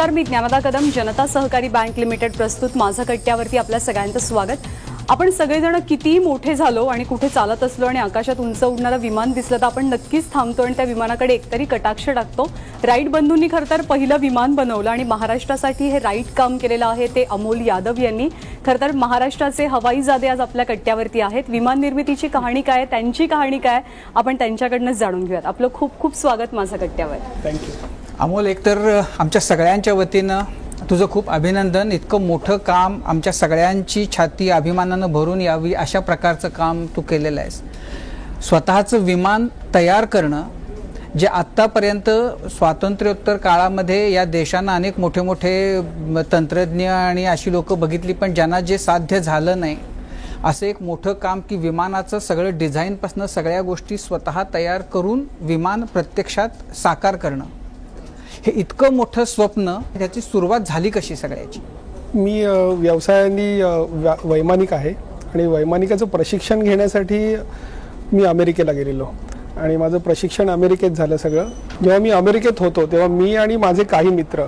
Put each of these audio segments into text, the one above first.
नमस्कार, मी ज्ञानदा कदम. जनता सहकारी bank limited प्रस्तुत माझं कट्ट्यावरती आपल्या सगळ्यांचं स्वागत. आपण सगळेजण किती मोठे झालो आणि कुठे चालत असलो आणि आकाशात उंच उडणारं विमान दिसलं तर आपण नक्कीच थांबतो आणि त्या विमानाकडे एकतरी कटाक्ष टाकतो. राईट बंधूंनी खरं तर पहिलं विमान बनवलं आणि महाराष्ट्रासाठी हे राईट काम केलेलं आहे ते अमोल यादव यांनी. खरं तर महाराष्ट्राचे हवाईजादे आज आपल्या कट्ट्यावरती आहेत. विमान निर्मितीची कहाणी काय, त्यांची कहाणी काय, आपण त्यांच्याकडनंच जाणून घेऊयात. आपलं खूप खूप स्वागत माझं कट्ट्यावर. थँक्यू अमोल. एकतर आमच्या सगळ्यांच्या वतीनं तुझं खूप अभिनंदन. इतकं मोठं काम, आमच्या सगळ्यांची छाती अभिमानानं भरून यावी अशा प्रकारचं काम तू केलेलं आहेस. स्वतःचं विमान तयार करणं, जे आत्तापर्यंत स्वातंत्र्योत्तर काळामध्ये या देशानं अनेक मोठे मोठे तंत्रज्ञ आणि अशी लोकं बघितली, पण ज्यांना जे साध्य झालं नाही असं एक मोठं काम की विमानाचं सगळं डिझाईनपासून सगळ्या गोष्टी स्वतः तयार करून विमान प्रत्यक्षात साकार करणं, हे इतकं मोठं स्वप्न, त्याची सुरुवात झाली कशी सगळ्याची? मी व्यवसायाने वैमानिक आहे आणि वैमानिकाचं प्रशिक्षण घेण्यासाठी मी अमेरिकेला गेलेलो आणि माझं प्रशिक्षण अमेरिकेत झालं सगळं. जेव्हा मी अमेरिकेत होतो तेव्हा मी आणि माझे काही मित्र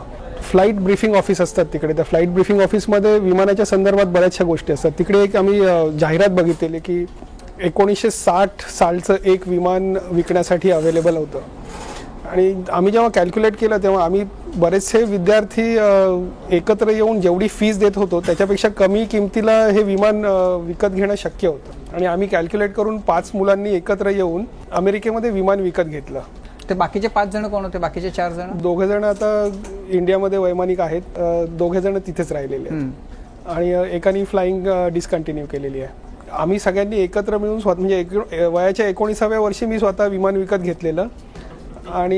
फ्लाईट ब्रीफिंग ऑफिस असतात तिकडे, त्या फ्लाईट ब्रीफिंग ऑफिसमध्ये विमानाच्या संदर्भात बऱ्याचशा गोष्टी असतात. तिकडे एक आम्ही जाहिरात बघितलेली की 1960 सालचं एक विमान विकण्यासाठी अवेलेबल होतं. आणि आम्ही जेव्हा कॅल्क्युलेट केलं तेव्हा आम्ही बरेचसे विद्यार्थी एकत्र येऊन जेवढी फीस देत होतो त्याच्यापेक्षा कमी किमतीला हे विमान विकत घेणं शक्य होतं. आणि आम्ही कॅल्क्युलेट करून 5 मुलांनी एकत्र येऊन अमेरिकेमध्ये विमान विकत घेतलं. ते बाकीचे 5 जण कोण होते? बाकीचे 4 जण? 2 जण आता इंडियामध्ये वैमानिक आहेत, 2 जण तिथेच राहिलेले आहेत आणि एकाने फ्लाईंग डिस्कंटिन्यू केलेली आहे. आम्ही सगळ्यांनी एकत्र मिळून म्हणजे वयाच्या 19व्या वर्षी मी स्वतः विमान विकत घेतलेलं. आणि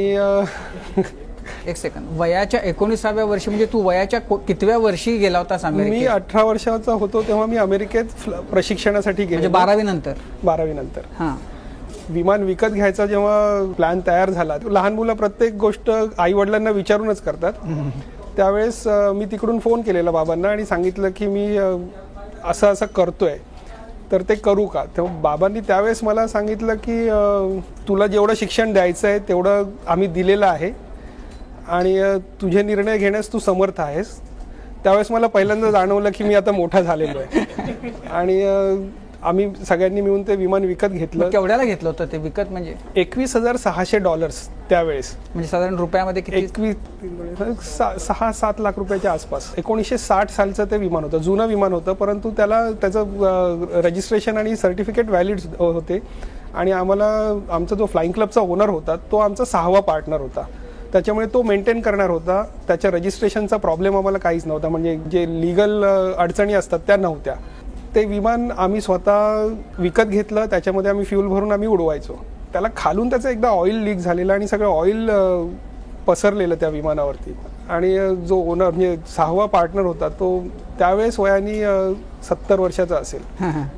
एक सेकंड, वयाच्या 19व्या वर्षी म्हणजे तू वयाच्या कितव्या वर्षी गेला होतास अमेरिकेत? मी 18 वर्षाचा होतो तेव्हा मी अमेरिकेत प्रशिक्षणासाठी गेलो. म्हणजे 12वी नंतर? 12वी नंतर. हां. विमान विकत घ्यायचा जेव्हा प्लॅन तयार झाला, लहान मुलं प्रत्येक गोष्ट आई वडिलांना विचारूनच करतात. त्यावेळेस मी तिकडून फोन केलेला बाबांना आणि सांगितलं की मी असं असं करतोय तर ते करू का. तेव्हा बाबांनी त्यावेळेस मला सांगितलं की तुला जेवढं शिक्षण द्यायचं आहे तेवढं आम्ही दिलेलं आहे आणि तुझे निर्णय घेण्यास तू समर्थ आहेस. त्यावेळेस मला पहिल्यांदा जाणवलं की मी आता मोठा झालेलो आहे. आणि आम्ही सगळ्यांनी मिळून ते विमान विकत घेतलं. केवढ्याला घेतलं होतं ते विकत? म्हणजे $21,600 त्यावेळेस. म्हणजे साधारण रुपयामध्ये किती? 6-7 लाख रुपयाच्या आसपास. 1960 सालचं ते विमान होतं. जुनं विमान होतं, परंतु त्याचं रजिस्ट्रेशन आणि सर्टिफिकेट व्हॅलिड होते. आणि आमचा जो फ्लाईंग क्लबचा ओनर होता तो आमचा 6वा पार्टनर होता. त्याच्यामुळे तो मेंटेन करणार होता. त्याच्या रजिस्ट्रेशनचा प्रॉब्लेम आम्हाला काहीच नव्हता, म्हणजे जे लिगल अडचणी असतात त्या नव्हत्या. ते विमान आम्ही स्वतः विकत घेतलं. त्याच्यामध्ये आम्ही फ्यूल भरून आम्ही उडवायचो. त्याला खालून त्याचं एकदा ऑइल लीक झालेलं आणि सगळं ऑइल पसरलेलं त्या विमानावरती. आणि जो ओनर म्हणजे 6वा पार्टनर होता तो त्यावेळेस वयाने 70 वर्षाचा असेल.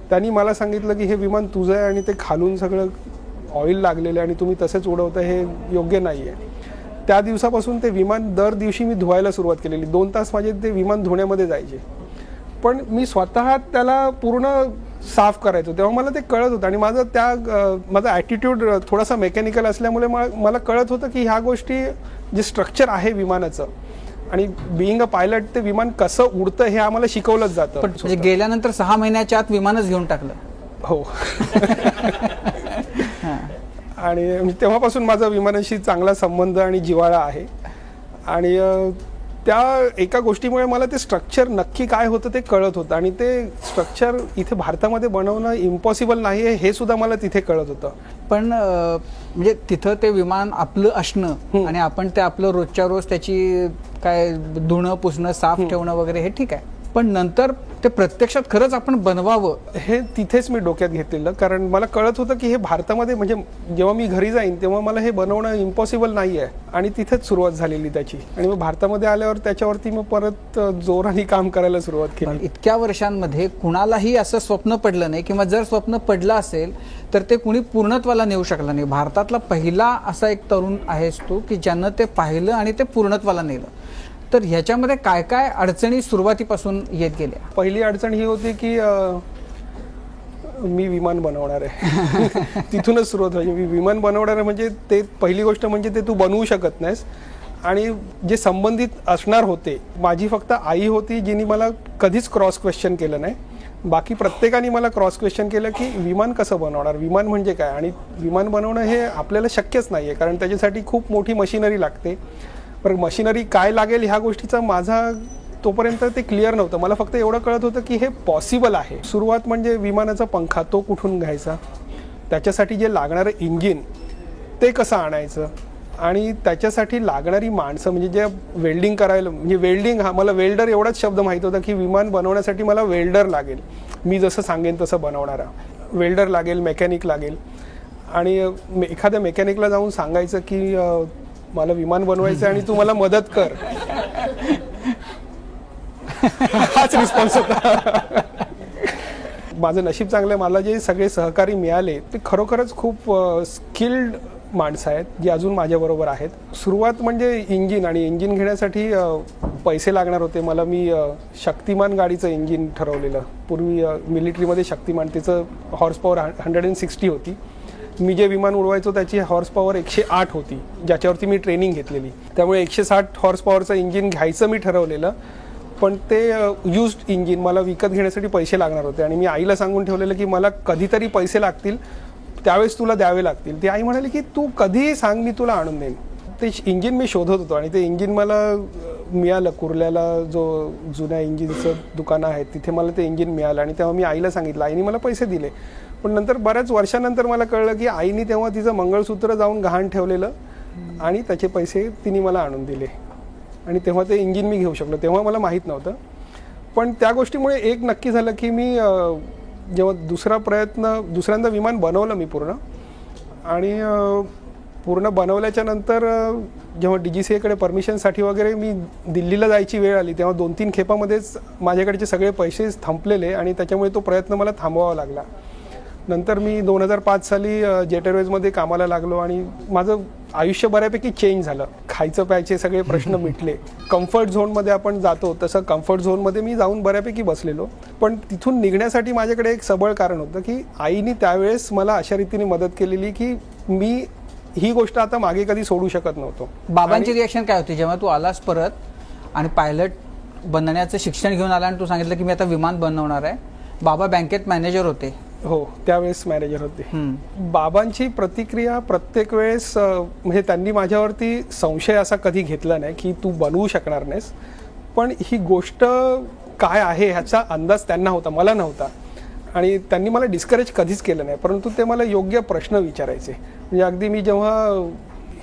त्यांनी मला सांगितलं की हे विमान तुझं आहे आणि ते खालून सगळं ऑइल लागलेलं आहे आणि तुम्ही तसेच उडवता, हे योग्य नाही आहे. त्या दिवसापासून ते विमान दर दिवशी मी धुवायला सुरुवात केलेली. 2 तास माझे ते विमान धुण्यामध्ये जायचे. पण मी स्वतः त्याला पूर्ण साफ करायचो. तेव्हा मला ते कळत होतं आणि माझा ॲटिट्यूड थोडासा मेकॅनिकल असल्यामुळे मला कळत होतं की ह्या गोष्टी, जे स्ट्रक्चर आहे विमानाचं आणि बिईंग अ पायलट, ते विमान कसं उडतं हे आम्हाला शिकवलंच जातं. पण गेल्यानंतर 6 महिन्याच्या आत विमानच घेऊन टाकलं? हो. आणि तेव्हापासून माझा विमानाशी चांगला संबंध आणि जिव्हाळा आहे. आणि त्या एका गोष्टीमुळे मला ते स्ट्रक्चर नक्की काय होतं ते कळत होतं आणि ते स्ट्रक्चर इथे भारतामध्ये बनवणं इम्पॉसिबल नाही आहे हे सुद्धा मला तिथे कळत होतं. पण म्हणजे तिथं ते विमान आपलं असणं आणि आपण ते आपलं रोजच्या रोज त्याची काय धुणं पुसणं साफ ठेवणं वगैरे हे ठीक आहे, पण नंतर ते प्रत्यक्षात खरंच आपण बनवावं हे तिथेच मी डोक्यात घेतलेलं. कारण मला कळत होतं की हे भारतामध्ये, म्हणजे जेव्हा मी घरी जाईन तेव्हा मला हे बनवणं इम्पॉसिबल नाही आहे. आणि तिथेच सुरुवात झालेली त्याची. आणि मग भारतामध्ये आल्यावर त्याच्यावरती मग परत जोराने काम करायला सुरुवात केली. इतक्या वर्षांमध्ये कुणालाही असं स्वप्न पडलं नाही, किंवा जर स्वप्न पडलं असेल तर ते कुणी पूर्णत्वाला नेऊ शकलं नाही. भारतातला पहिला असा एक तरुण आहेस तू की ज्यानं ते पाहिलं आणि ते पूर्णत्वाला नेलं. तर ह्याच्यामध्ये काय काय अडचणी सुरुवातीपासून येत गेल्या? पहिली अडचण ही होती की मी विमान बनवणार आहे. तिथूनच सुरुवात व्हायची. मी विमान बनवणार आहे म्हणजे ते पहिली गोष्ट म्हणजे ते तू बनवू शकत नाहीस आणि जे संबंधित असणार होते, माझी फक्त आई होती जिने मला कधीच क्रॉस क्वेश्चन केलं नाही. बाकी प्रत्येकाने मला क्रॉस क्वेश्चन केलं की विमान कसं बनवणार, विमान म्हणजे काय, आणि विमान बनवणं हे आपल्याला शक्यच नाही आहे, कारण त्याच्यासाठी खूप मोठी मशिनरी लागते. पण मशिनरी काय लागेल ह्या गोष्टीचा माझा तोपर्यंत ते क्लिअर नव्हतं. मला फक्त एवढं कळत होतं की हे पॉसिबल आहे. सुरुवात म्हणजे विमानाचा पंखा तो कुठून घ्यायचा, त्याच्यासाठी जे लागणारं इंजिन ते कसं आणायचं, आणि त्याच्यासाठी लागणारी माणसं म्हणजे जे वेल्डिंग करायला, म्हणजे वेल्डिंग, हा मला वेल्डर एवढाच शब्द माहीत होता की विमान बनवण्यासाठी मला वेल्डर लागेल, मी जसं सांगेन तसं बनवणारा वेल्डर लागेल, मेकॅनिक लागेल. आणि एखाद्या मेकॅनिकला जाऊन सांगायचं की मला विमान बनवायचं आणि तू मला मदत कर, हाच रिस्पॉन्स होता. माझं नशीब चांगलं आहे, मला जे सगळे सहकारी मिळाले ते खरोखरच खूप स्किल्ड माणसं आहेत जी अजून माझ्याबरोबर आहेत. सुरुवात म्हणजे इंजिन, आणि इंजिन घेण्यासाठी पैसे लागणार होते मला. मी शक्तिमान गाडीचं इंजिन ठरवलेलं. पूर्वी मिलिटरीमध्ये शक्तिमान, तिचं हॉर्स पॉवर 160 होती. मी जे विमान उडवायचो त्याची हॉर्स पॉवर 108 होती, ज्याच्यावरती मी ट्रेनिंग घेतलेली. त्यामुळे 160 हॉर्स पॉवरचं इंजिन घ्यायचं मी ठरवलेलं. पण ते युज्ड इंजिन मला विकत घेण्यासाठी पैसे लागणार होते, आणि मी आईला सांगून ठेवलेलं की मला कधीतरी पैसे लागतील, त्यावेळेस तुला द्यावे लागतील. ती आई म्हणाली की तू कधीही सांग, मी तुला आणून देईन. ते इंजिन मी शोधत होतो, आणि ते इंजिन मला मिळालं. कुर्ल्याला जो जुन्या इंजिनचं दुकान आहे तिथे मला ते इंजिन मिळालं, आणि तेव्हा मी आईला सांगितलं. आईने मला पैसे दिले. पण नंतर बऱ्याच वर्षानंतर मला कळलं की आईने तेव्हा तिचं मंगळसूत्र जाऊन गहाण ठेवलेलं, आणि त्याचे पैसे तिने मला आणून दिले, आणि तेव्हा ते इंजिन मी घेऊ शकलो. तेव्हा मला माहीत नव्हतं. पण त्या गोष्टीमुळे एक नक्की झालं की मी जेव्हा दुसऱ्यांदा विमान बनवलं मी पूर्ण, आणि पूर्ण बनवल्याच्या नंतर जेव्हा DGCA परमिशनसाठी वगैरे मी दिल्लीला जायची वेळ आली, तेव्हा 2-3 खेपामध्येच माझ्याकडचे सगळे पैसे थांबलेले, आणि त्याच्यामुळे तो प्रयत्न मला थांबवावा लागला. नंतर मी 2005 साली जेट एअरवेजमध्ये कामाला लागलो, आणि माझं आयुष्य बऱ्यापैकी चेंज झालं. खायचं प्यायचे सगळे प्रश्न मिटले. कम्फर्ट झोनमध्ये आपण जातो तसं कम्फर्ट झोनमध्ये मी जाऊन बऱ्यापैकी बसलेलो. पण तिथून निघण्यासाठी माझ्याकडे एक सबळ कारण होतं की आईने त्यावेळेस मला अशा रीतीने मदत केलेली की मी ही गोष्ट आता मागे कधी सोडू शकत नव्हतो. बाबांची रिएक्शन काय होती जेव्हा तू आलास परत आणि पायलट बनण्याचं शिक्षण घेऊन आला आणि तू सांगितलं की मी आता विमान बनवणार आहे? बाबा बँकेत मॅनेजर होते. हो, त्यावेळेस मॅनेजर होते. बाबांची प्रतिक्रिया प्रत्येक वेळेस म्हणजे त्यांनी माझ्यावरती संशय असा कधी घेतला नाही की तू बनवू शकणार नाहीस, पण ही गोष्ट काय आहे ह्याचा अंदाज त्यांना होता, मला नव्हता. आणि त्यांनी मला डिस्करेज कधीच केलं नाही, परंतु ते मला योग्य प्रश्न विचारायचे. म्हणजे अगदी मी जेव्हा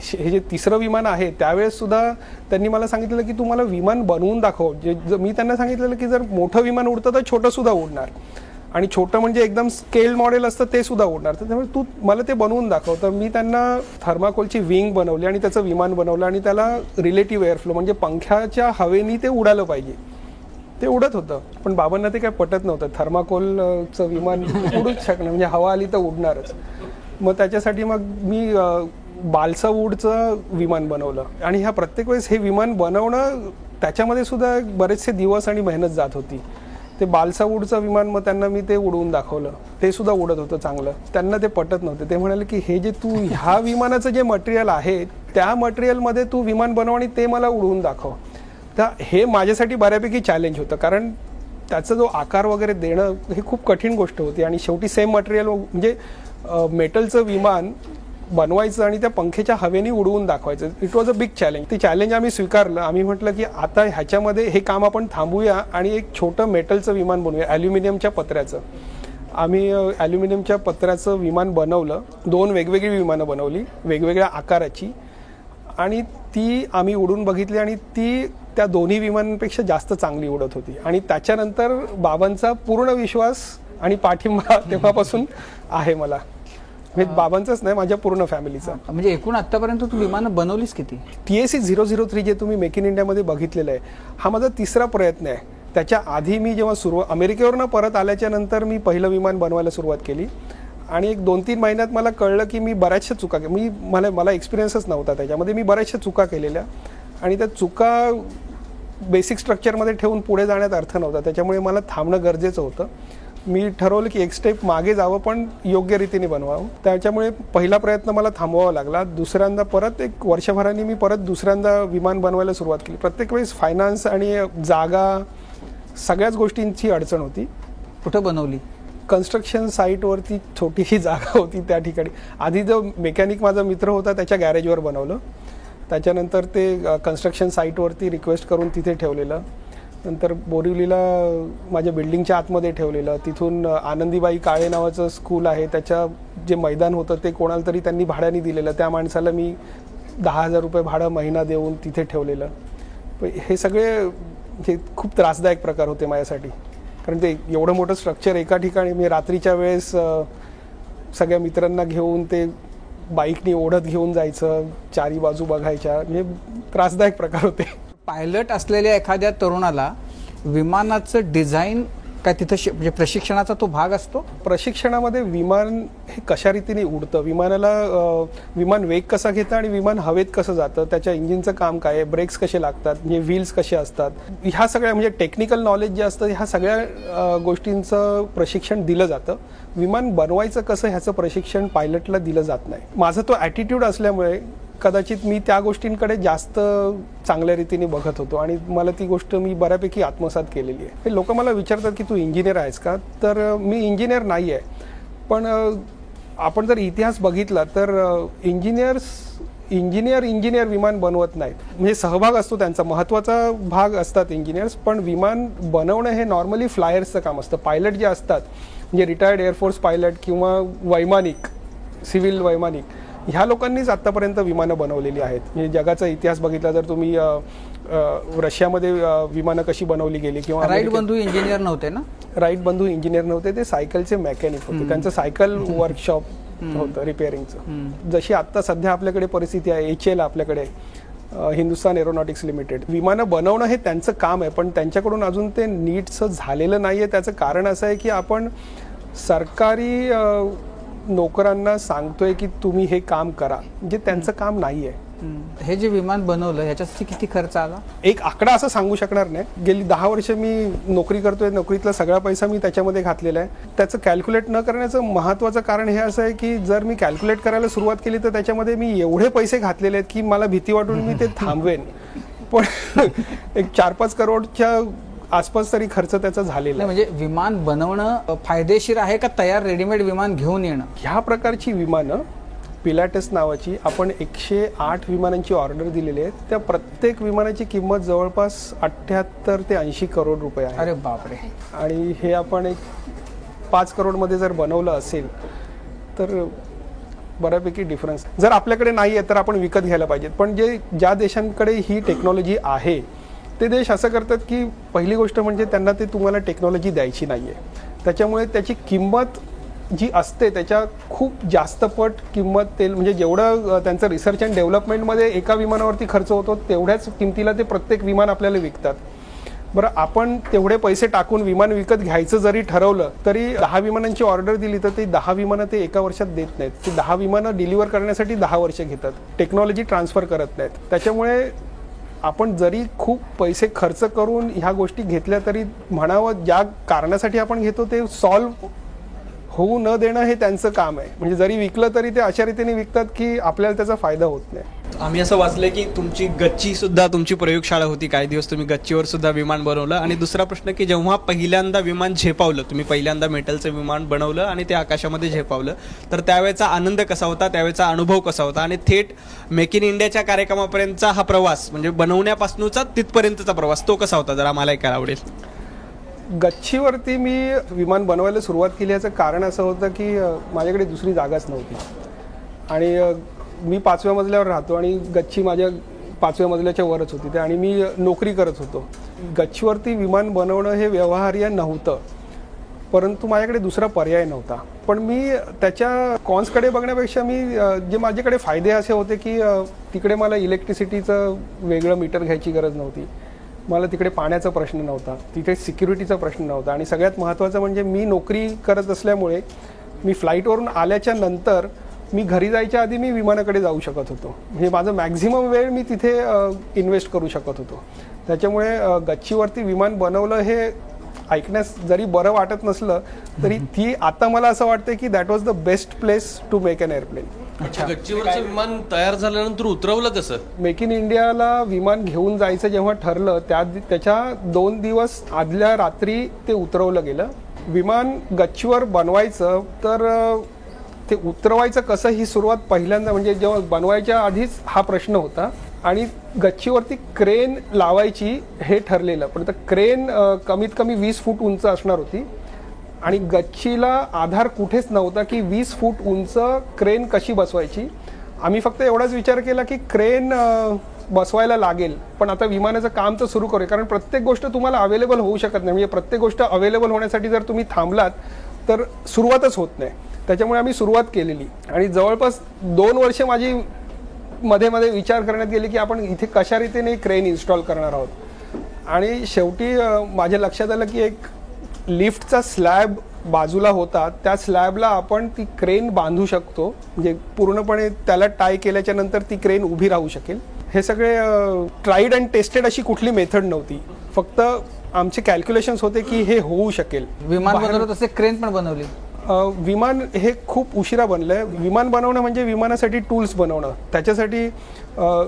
हे जे तिसरं विमान आहे त्यावेळेस सुद्धा त्यांनी मला सांगितलं की तू मला विमान बनवून दाखव. मी त्यांना सांगितलेलं की जर मोठं विमान उडतं तर छोटं सुद्धा उडणार, आणि छोटं म्हणजे एकदम स्केल मॉडेल असतं ते सुद्धा उडणार, तर त्यामुळे तू मला ते बनवून दाखव. तर मी त्यांना थर्माकोलची विंग बनवली आणि त्याचं विमान बनवलं, आणि त्याला रिलेटिव्ह एअरफ्लो म्हणजे पंख्याच्या हवेनी ते उडालं पाहिजे. ते उडत होतं, पण बाबांना ते काय पटत नव्हतं. थर्माकोलचं विमान उडूच शकणार, म्हणजे हवा आली तर उडणारच. मग त्याच्यासाठी मग मी बालसा वूडचं विमान बनवलं, आणि ह्या प्रत्येक वेळेस हे विमान बनवणं त्याच्यामध्ये सुद्धा बरेचसे दिवस आणि मेहनत जात होती. ते बालसा वूडचं विमान मग त्यांना मी ते उडवून दाखवलं, ते सुद्धा उडत होतं चांगलं. त्यांना ते पटत नव्हतं. ते म्हणाले की हे जे तू ह्या विमानाचं जे मटेरियल आहे त्या मटेरियलमध्ये तू विमान बनव आणि ते मला उडवून दाखव. तर हे माझ्यासाठी बऱ्यापैकी चॅलेंज होतं, कारण त्याचा जो आकार वगैरे देणं हे खूप कठीण गोष्ट होती. आणि शेवटी सेम मटेरियल म्हणजे मेटलचं विमान बनवायचं आणि त्या पंख्याच्या हवेने उडवून दाखवायचं. It was a big challenge. ते चॅलेंज आम्ही स्वीकारलं. आम्ही म्हटलं की आता ह्याच्यामध्ये हे काम आपण थांबूया आणि एक छोटं मेटलचं विमान बनवूया, ॲल्युमिनियमच्या पत्र्याचं. आम्ही ॲल्युमिनियमच्या पत्र्याचं विमान बनवलं. 2 वेगवेगळी विमानं बनवली वेगवेगळ्या आकाराची, आणि ती आम्ही उडून बघितली, आणि ती त्या दोन्ही विमानांपेक्षा जास्त चांगली उडत होती. आणि त्याच्यानंतर बाबांचा पूर्ण विश्वास आणि पाठिंबा तेव्हापासून आहे मला. बाबांचाच नाही, माझ्या पूर्ण फॅमिलीचा. म्हणजे एकूण आतापर्यंत तू विमानं बनवलीस किती? TAC 003 जे तुम्ही मेक इन इंडियामध्ये बघितलेलं आहे, हा माझा 3रा प्रयत्न आहे. त्याच्या आधी मी जेव्हा अमेरिकेवरनं परत आल्याच्या नंतर मी पहिलं विमान बनवायला सुरुवात केली, आणि एक 2-3 महिन्यात मला कळलं की मी बऱ्याचशा चुका मला एक्सपिरियन्सच नव्हता त्याच्यामध्ये. मी बऱ्याचशा चुका केलेल्या, आणि त्या चुका बेसिक स्ट्रक्चरमध्ये ठेवून पुढे जाण्यात अर्थ नव्हता. त्याच्यामुळे मला थांबणं गरजेचं होतं. मी ठरवलं की एक स्टेप मागे जावं पण योग्य रीतीने बनवावं. त्याच्यामुळे पहिला प्रयत्न मला थांबवावा लागला. दुसऱ्यांदा परत एक वर्षभराने मी परत दुसऱ्यांदा विमान बनवायला सुरुवात केली. प्रत्येक वेळेस फायनान्स आणि जागा सगळ्याच गोष्टींची अडचण होती. कुठं बनवली? कन्स्ट्रक्शन साईटवरती छोटीशी जागा होती त्या ठिकाणी. आधी जो मेकॅनिक माझा मित्र होता त्याच्या गॅरेजवर बनवलं. त्याच्यानंतर ते कन्स्ट्रक्शन साईटवरती रिक्वेस्ट करून तिथे ठेवलेलं. नंतर बोरिवलीला माझ्या बिल्डिंगच्या आतमध्ये ठेवलेलं. तिथून आनंदीबाई काळे नावाचं स्कूल आहे त्याच्या जे मैदान होतं ते कोणाला तरी त्यांनी भाड्याने दिलेलं. त्या माणसाला मी 10,000 रुपये भाडं महिना देऊन तिथे ठेवलेलं. हे सगळे हे खूप त्रासदायक प्रकार होते माझ्यासाठी, कारण ते एवढं मोठं स्ट्रक्चर एका ठिकाणी मी रात्रीच्या वेळेस सगळ्या मित्रांना घेऊन ते बाईकनी ओढत घेऊन जायचं, चारी बाजू बघायच्या, म्हणजे त्रासदायक प्रकार होते. पायलट असलेल्या एखाद्या तरुणाला विमानाचं डिझाईन काय तिथं म्हणजे प्रशिक्षणाचा तो भाग असतो? प्रशिक्षणामध्ये विमान हे कशा रीतीने उडतं, विमान वेग कसा घेतं आणि विमान हवेत कसं जातं, त्याच्या इंजिनचं काम काय आहे, ब्रेक्स कसे लागतात, म्हणजे व्हील्स कसे असतात, ह्या सगळ्या म्हणजे टेक्निकल नॉलेज जे असतं ह्या सगळ्या गोष्टींचं प्रशिक्षण दिलं जातं. विमान बनवायचं कसं ह्याचं प्रशिक्षण पायलटला दिलं जात नाही. माझा तो ॲटिट्यूड असल्यामुळे कदाचित मी त्या गोष्टींकडे जास्त चांगल्या रीतीने बघत होतो आणि मला ती गोष्ट मी बऱ्यापैकी आत्मसात केलेली आहे. हे लोक मला विचारतात की तू इंजिनियर आहेस का, तर मी इंजिनियर नाही आहे. पण आपण जर इतिहास बघितला तर इंजिनियर विमान बनवत नाहीत. म्हणजे सहभाग असतो त्यांचा, महत्त्वाचा भाग असतात इंजिनियर्स, पण विमान बनवणं हे नॉर्मली फ्लायर्सचं काम असतं. पायलट जे असतात म्हणजे रिटायर्ड एअरफोर्स पायलट किंवा वैमानिक, सिव्हिल वैमानिक, ह्या लोकांनीच आत्तापर्यंत विमानं बनवलेली आहेत. म्हणजे जगाचा इतिहास बघितला तर तुम्ही रशियामध्ये विमानं कशी बनवली गेली, किंवा राईट बंधू इंजिनियर नव्हते ना? राईट बंधू इंजिनियर नव्हते, ते सायकलचे मेकॅनिक होते. त्यांचं सायकल वर्कशॉप होतं रिपेअरिंगचं. जशी आत्ता सध्या आपल्याकडे परिस्थिती आहे, HAL आपल्याकडे, हिंदुस्तान एरोनॉटिक्स लिमिटेड, विमानं बनवणं हे त्यांचं काम आहे, पण त्यांच्याकडून अजून ते नीटचं झालेलं नाही आहे. त्याचं कारण असं आहे की आपण सरकारी नोकरांना सांगतोय की तुम्ही हे काम करा, म्हणजे त्यांचं काम नाही आहे. हे जे विमान बनवलं ह्याच्यासाठी किती खर्च आला? एक आकडा असं सांगू शकणार नाही. गेली 10 वर्ष मी नोकरी करतोय, नोकरीतला सगळा पैसा मी त्याच्यामध्ये घातलेला आहे. त्याचं कॅल्क्युलेट न करण्याचं महत्त्वाचं कारण हे असं आहे की जर मी कॅल्क्युलेट करायला सुरुवात केली तर त्याच्यामध्ये मी एवढे पैसे घातलेले आहेत की मला भीती वाटून मी ते थांबवेन. पण एक 4-5 करोडच्या आसपास तरी खर्च त्याचा झालेला आहे. म्हणजे विमान बनवणं फायदेशीर आहे का तयार रेडीमेड विमान घेऊन येणं? ह्या प्रकारची विमानं, पिलाटस नावाची, आपण 108 विमानांची ऑर्डर दिलेली आहे. त्या प्रत्येक विमानाची किंमत जवळपास 78 ते 80 करोड रुपये आहे. अरे बापरे. आणि हे आपण एक 5 करोडमध्ये जर बनवलं असेल तर बऱ्यापैकी डिफरन्स. जर आपल्याकडे नाही आहे तर आपण विकत घ्यायला पाहिजेत. पण ज्या देशांकडे ही टेक्नॉलॉजी आहे ते देश असं करतात की पहिली गोष्ट म्हणजे त्यांना ते तुम्हाला टेक्नॉलॉजी द्यायची नाही आहे. त्याच्यामुळे त्याची किंमत जी असते त्याच्या खूप जास्त पट किंमत म्हणजे जेवढं त्यांचं रिसर्च अँड डेव्हलपमेंटमध्ये एका विमानावरती खर्च होतो तेवढ्याच किमतीला ते प्रत्येक विमान आपल्याला विकतात. बरं, आपण तेवढे पैसे टाकून विमान विकत घ्यायचं जरी ठरवलं तरी 10 विमानांची ऑर्डर दिली तर ते 10 विमानं ते एका वर्षात देत नाहीत. ते 10 विमानं डिलिव्हर करण्यासाठी 10 वर्ष घेतात, टेक्नॉलॉजी ट्रान्सफर करत नाहीत. त्याच्यामुळे आपण जरी खूप पैसे खर्च करून ह्या गोष्टी घेतल्या तरी म्हणावं ज्या कारणासाठी आपण घेतो ते सॉल्व्ह होऊ न देणं हे त्यांचं काम आहे. म्हणजे जरी विकलं तरी ते अशा रीतीने विकतात की आपल्याला त्याचा फायदा होत नाही. आम्ही असं वाचलंय की तुमची गच्ची सुद्धा तुमची प्रयोगशाळा होती, काही दिवस तुम्ही गच्चीवर सुद्धा विमान बनवलं. आणि दुसरा प्रश्न की जेव्हा पहिल्यांदा विमान झेपावलं, तुम्ही पहिल्यांदा मेटलचं विमान बनवलं आणि ते आकाशामध्ये झेपावलं, तर त्यावेळेचा आनंद कसा होता, त्यावेळेचा अनुभव कसा होता, आणि थेट मेक इन इंडियाच्या कार्यक्रमापर्यंतचा हा प्रवास, म्हणजे बनवण्यापासूनचा तिथपर्यंतचा प्रवास, तो कसा होता जरा आम्हाला ऐकायला आवडेल. गच्चीवरती मी विमान बनवायला सुरुवात केली याचं कारण असं होतं की माझ्याकडे दुसरी जागाच नव्हती आणि मी 5व्या मजल्यावर राहतो आणि गच्ची माझ्या 5व्या मजल्याच्या वरच होती आणि मी नोकरी करत होतो. गच्चीवरती विमान बनवणं हे व्यवहार्य नव्हतं, परंतु माझ्याकडे दुसरा पर्याय नव्हता. पण मी त्याच्या कॉन्सकडे बघण्यापेक्षा मी जे माझ्याकडे फायदे असे होते की तिकडे मला इलेक्ट्रिसिटीचं वेगळं मीटर घ्यायची गरज नव्हती, मला तिकडे पाण्याचा प्रश्न नव्हता, तिथे सिक्युरिटीचा प्रश्न नव्हता, आणि सगळ्यात महत्त्वाचं म्हणजे मी नोकरी करत असल्यामुळे मी फ्लाईटवरून आल्याच्या नंतर मी घरी जायच्या आधी मी विमानाकडे जाऊ शकत होतो. म्हणजे माझं मॅक्झिमम वेळ मी तिथे इन्व्हेस्ट करू शकत होतो. त्याच्यामुळे गच्चीवरती विमान बनवलं हे ऐकण्यास जरी बरं वाटत नसलं तरी ती आता मला असं वाटतं की that was the best place to make an airplane. गच्चीवरचं विमान तयार झाल्यानंतर उतरवलं कसं? मेक इन इंडियाला विमान घेऊन जायचं जेव्हा ठरलं त्याच्या 2 दिवस आदल्या रात्री ते उतरवलं गेलं. विमान गच्चीवर बनवायचं तर ते उतरवायचं कसं ही सुरुवात पहिल्यांदा म्हणजे जेव्हा बनवायच्या आधीच हा प्रश्न होता आणि गच्चीवरती क्रेन लावायची हे ठरलेलं. पण तर क्रेन कमीत कमी 20 फूट उंच असणार होती आणि गच्चीला आधार कुठेच नव्हता की 20 फूट उंच क्रेन कशी बसवायची. आम्ही फक्त एवढाच विचार केला की क्रेन बसवायला लागेल पण आता विमानाचं काम तर सुरू करूया, कारण प्रत्येक गोष्ट तुम्हाला अवेलेबल होऊ शकत नाही. म्हणजे प्रत्येक गोष्ट अवेलेबल होण्यासाठी जर तुम्ही थांबलात तर सुरुवातच होत नाही. त्याच्यामुळे आम्ही सुरुवात केलेली आणि जवळपास 2 वर्ष माझी मध्ये मध्ये विचार करण्यात गेली की आपण इथे कशा रीतीने क्रेन इन्स्टॉल करणार आहोत. आणि शेवटी माझ्या लक्षात आलं की एक लिफ्टचा स्लॅब बाजूला होता, त्या स्लॅबला आपण ती क्रेन बांधू शकतो, म्हणजे पूर्णपणे त्याला टाय केल्याच्या नंतर ती क्रेन उभी राहू शकेल. हे सगळे ट्राईड अँड टेस्टेड अशी कुठली मेथड नव्हती, फक्त आमचे कॅल्क्युलेशन्स होते की हे होऊ शकेल. विमान बनवलं तसे क्रेन पण बनवली. विमान हे खूप उशिरा बनलंय. विमान बनवणं म्हणजे विमानासाठी टूल्स बनवणं. त्याच्यासाठी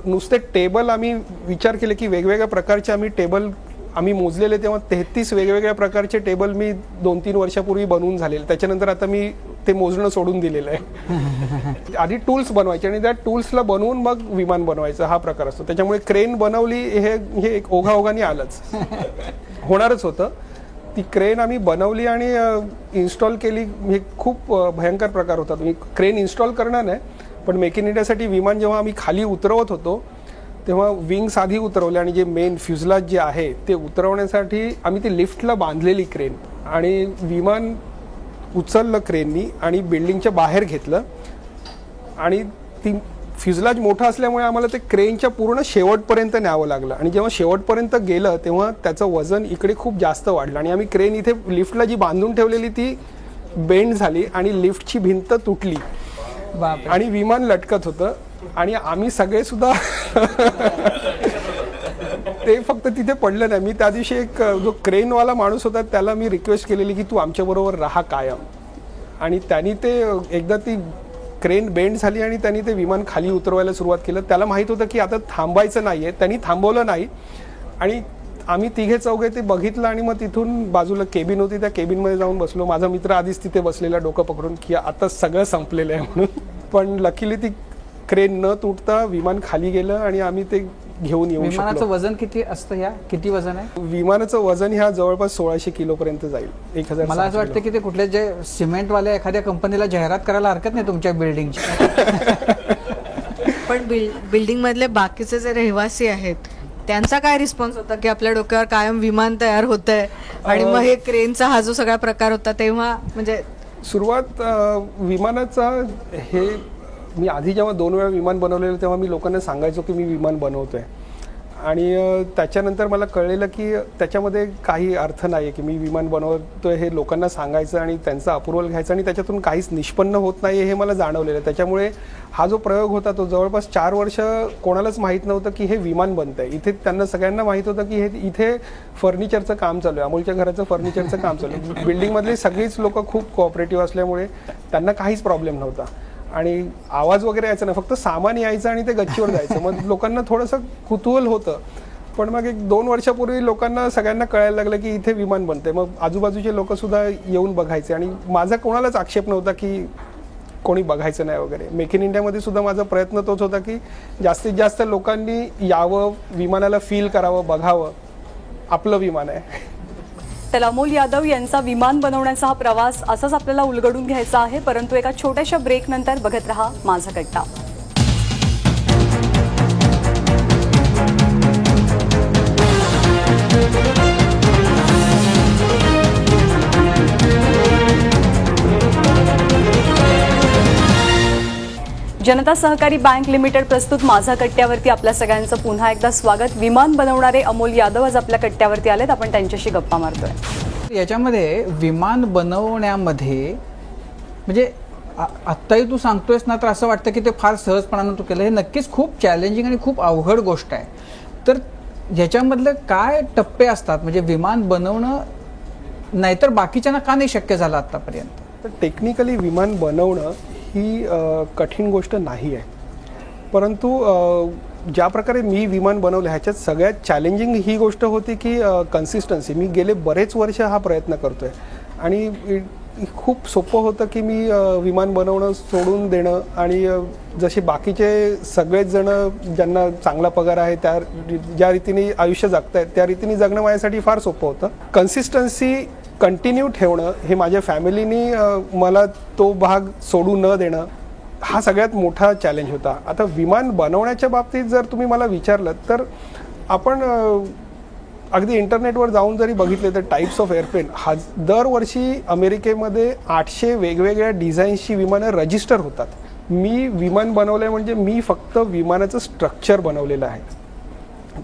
नुसते टेबल आम्ही विचार केले की वेगवेगळ्या प्रकारचे आम्ही टेबल आम्ही मोजलेले, तेव्हा 33 वेगवेगळ्या प्रकारचे टेबल मी 2-3 वर्षापूर्वी बनवून झालेले. त्याच्यानंतर आता मी ते मोजणं सोडून दिलेलं आहे. आधी टूल्स बनवायचे आणि त्या टूल्सला बनवून मग विमान बनवायचं हा प्रकार असतो. त्याच्यामुळे क्रेन बनवली हे एक ओघाओघाने आलंच, होणारच होतं. ती क्रेन आम्ही बनवली आणि इन्स्टॉल केली. हे खूप भयंकर प्रकार होता. तुम्ही क्रेन इन्स्टॉल करणार नाही पण मेक इन इंडियासाठी विमान जेव्हा आम्ही खाली उतरवत होतो तेव्हा विंग्स आधी उतरवले आणि जे मेन फ्युजलाज जे आहे ते उतरवण्यासाठी आम्ही ती लिफ्टला बांधलेली क्रेन आणि विमान उचललं क्रेननी आणि बिल्डिंगच्या बाहेर घेतलं आणि ती फ्युजलाज मोठा असल्यामुळे आम्हाला ते क्रेनच्या पूर्ण शेवटपर्यंत न्यावं लागलं आणि जेव्हा शेवटपर्यंत गेलं तेव्हा त्याचं वजन इकडे खूप जास्त वाढलं आणि आम्ही क्रेन इथे लिफ्टला जी बांधून ठेवलेली ती बेंड झाली आणि लिफ्टची भिंत तुटली आणि विमान लटकत होतं आणि आम्ही सगळे सुद्धा ते फक्त तिथे पडलं नाही. मी त्या दिवशी एक जो क्रेनवाला माणूस होता त्याला मी रिक्वेस्ट केलेली की तू आमच्याबरोबर राहा कायम, आणि त्यांनी ते एकदा ती क्रेन बेंड झाली आणि त्यांनी ते विमान खाली उतरवायला सुरुवात केलं. त्याला माहीत होतं की आता थांबायचं नाही आहे, त्यांनी थांबवलं नाही आणि आम्ही तिघे चौघे ते बघितलं आणि मग तिथून बाजूला केबिन होती त्या केबिनमध्ये जाऊन बसलो. माझा मित्र आधीच तिथे बसलेला डोकं पकडून की आता सगळं संपलेलं आहे म्हणून, पण लकीली ती क्रेन न तुटता विमान खाली गेलं आणि आम्ही ते घेऊन येऊ शकलो. विमानाचं वजन किती असतं? ह्या किती वजन आहे? विमानाचं वजन ह्या जवळपास 1600 किलो पर्यंत जाईल. 1000. मला असं वाटतं की ते कुठल्या जे सिमेंटवाल्या एखाद्या कंपनीला जाहिरात करायला हरकत नाही तुमच्या बिल्डिंगची. पण बिल्डिंग मधले बाकीचे जे रहिवासी आहेत त्यांचा काय रिस्पॉन्स होता की आपल्या डोक्यावर कायम विमान तयार होतंय आणि मग हे क्रेनचा हा जो सगळा प्रकार होता तेव्हा म्हणजे सुरुवात विमानाचा हे मी आधी जेव्हा 2 वेळा विमान बनवलेलं तेव्हा मी लोकांना सांगायचो की मी विमान बनवतोय आणि त्याच्यानंतर मला कळलेलं की त्याच्यामध्ये काही अर्थ नाही आहे की मी विमान बनवतोय हे लोकांना सांगायचं आणि त्यांचा अप्रुव्हल घ्यायचं आणि त्याच्यातून काहीच निष्पन्न होत नाही हे मला जाणवलेलं आहे. त्याच्यामुळे हा जो प्रयोग होता तो जवळपास 4 वर्ष कोणालाच माहीत नव्हतं की हे विमान बनतंय. इथे त्यांना सगळ्यांना माहीत होतं की हे इथे फर्निचरचं काम चालू आहे, अमूलच्या घराचं फर्निचरचं काम चालू आहे. बिल्डिंगमधली सगळीच लोक खूप कोऑपरेटिव्ह असल्यामुळे त्यांना काहीच प्रॉब्लेम नव्हता आणि आवाज वगैरे यायचा नाही, फक्त सामान यायचं आणि ते गच्चीवर जायचं. मग लोकांना थोडंसं कुतूहल होतं. पण मग 1-2 वर्षापूर्वी लोकांना सगळ्यांना कळायला लागलं की इथे विमान बनते. मग आजूबाजूचे लोक सुद्धा येऊन बघायचे आणि माझा कोणालाच आक्षेप नव्हता की कोणी बघायचं नाही वगैरे. मेक इन इंडियामध्ये सुद्धा माझा प्रयत्न तोच होता की जास्तीत जास्त लोकांनी यावं, विमानाला फील करावं, बघावं आपलं विमान आहे. तर अमोल यादव यांचा विमान बनवण्याचा हा प्रवास असाच आपल्याला उलगडून घ्यायचा आहे, परंतु एका छोट्याशा ब्रेक नंतर बघत रहा माझा कट्टा. जनता सहकारी बँक लिमिटेड प्रस्तुत माझा कट्ट्यावरती आपल्या सगळ्यांचं पुन्हा एकदा स्वागत. विमान बनवणारे अमोल यादव आज आपल्या कट्ट्यावरती आलेत, आपण त्यांच्याशी गप्पा मारतोय. याच्यामध्ये विमान बनवण्यामध्ये म्हणजे आत्ताही तू सांगतोयस ना तर असं वाटतं की ते फार सहजपणानं तू केलं. हे नक्कीच खूप चॅलेंजिंग आणि खूप अवघड गोष्ट आहे. तर ह्याच्यामधलं काय टप्पे असतात? म्हणजे विमान बनवणं नाहीतर बाकीच्यांना का नाही शक्य झालं आतापर्यंत? तर टेक्निकली विमान बनवणं ही कठीण गोष्ट नाही आहे, परंतु ज्या प्रकारे मी विमान बनवलं ह्याच्यात सगळ्यात चॅलेंजिंग ही गोष्ट होती की कन्सिस्टन्सी. मी गेले बरेच वर्ष हा प्रयत्न करतो आहे आणि खूप सोपं होतं की मी विमान बनवणं सोडून देणं आणि जसे बाकीचे सगळेच जण ज्यांना चांगला पगार आहे त्या ज्या रीतीने आयुष्य जगत आहेत त्या रीतीने जगणं माझ्यासाठी फार सोपं होतं. कन्सिस्टन्सी कंटिन्यू ठेवणं हे माझ्या फॅमिलीनी मला तो भाग सोडू न देणं हा सगळ्यात मोठा चॅलेंज होता. आता विमान बनवण्याच्या बाबतीत जर तुम्ही मला विचारलं तर आपण अगदी इंटरनेटवर जाऊन जरी बघितले तर टाईप्स ऑफ एअरप्लेन दरवर्षी अमेरिकेमध्ये 800 वेगवेगळ्या डिझाईन्सची विमानं रजिस्टर होतात. मी विमान बनवलं आहे म्हणजे मी फक्त विमानाचं स्ट्रक्चर बनवलेलं आहे.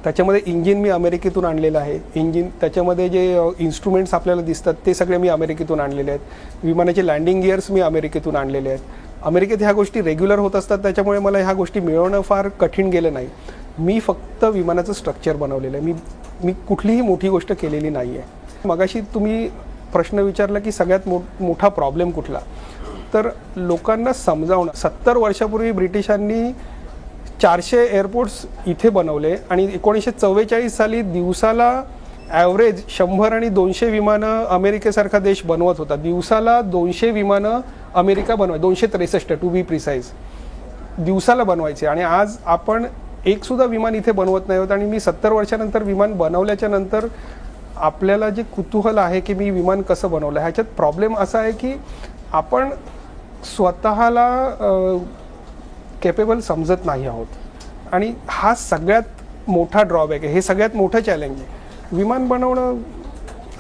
त्याच्यामध्ये इंजिन मी अमेरिकेतून आणलेलं आहे. इंजिन त्याच्यामध्ये जे इन्स्ट्रुमेंट्स आपल्याला दिसतात ते सगळे मी अमेरिकेतून आणलेले आहेत. विमानाचे लँडिंग गिअर्स मी अमेरिकेतून आणलेले आहेत. अमेरिकेत ह्या गोष्टी रेग्युलर होत असतात, त्याच्यामुळे मला ह्या गोष्टी मिळवणं फार कठीण गेलं नाही. मी फक्त विमानाचं स्ट्रक्चर बनवलेलं आहे. मी कुठलीही मोठी गोष्ट केलेली नाही आहे. मगाशी तुम्ही प्रश्न विचारला की सगळ्यात मोठा प्रॉब्लेम कुठला, तर लोकांना समजावणं. 70 वर्षापूर्वी ब्रिटिशांनी 400 एअरपोर्ट्स इथे बनवले आणि 1944 साली दिवसाला ॲव्हरेज 100 आणि 200 विमानं अमेरिकेसारखा देश बनवत होता. दिवसाला 200 विमानं अमेरिका बनवायची, 263 टू बी प्रिसाईज दिवसाला बनवायचे. आणि आज आपण एकसुद्धा विमान इथे बनवत नाही आहोत. आणि मी 70 वर्षानंतर विमान बनवल्याच्या नंतर आपल्याला जे कुतूहल आहे की मी विमान कसं बनवलं, ह्याच्यात प्रॉब्लेम असा आहे की आपण स्वतःला केपेबल समजत नाही आहोत आणि हा सगळ्यात मोठा ड्रॉबॅक आहे. हे सगळ्यात मोठं चॅलेंज आहे. विमान बनवणं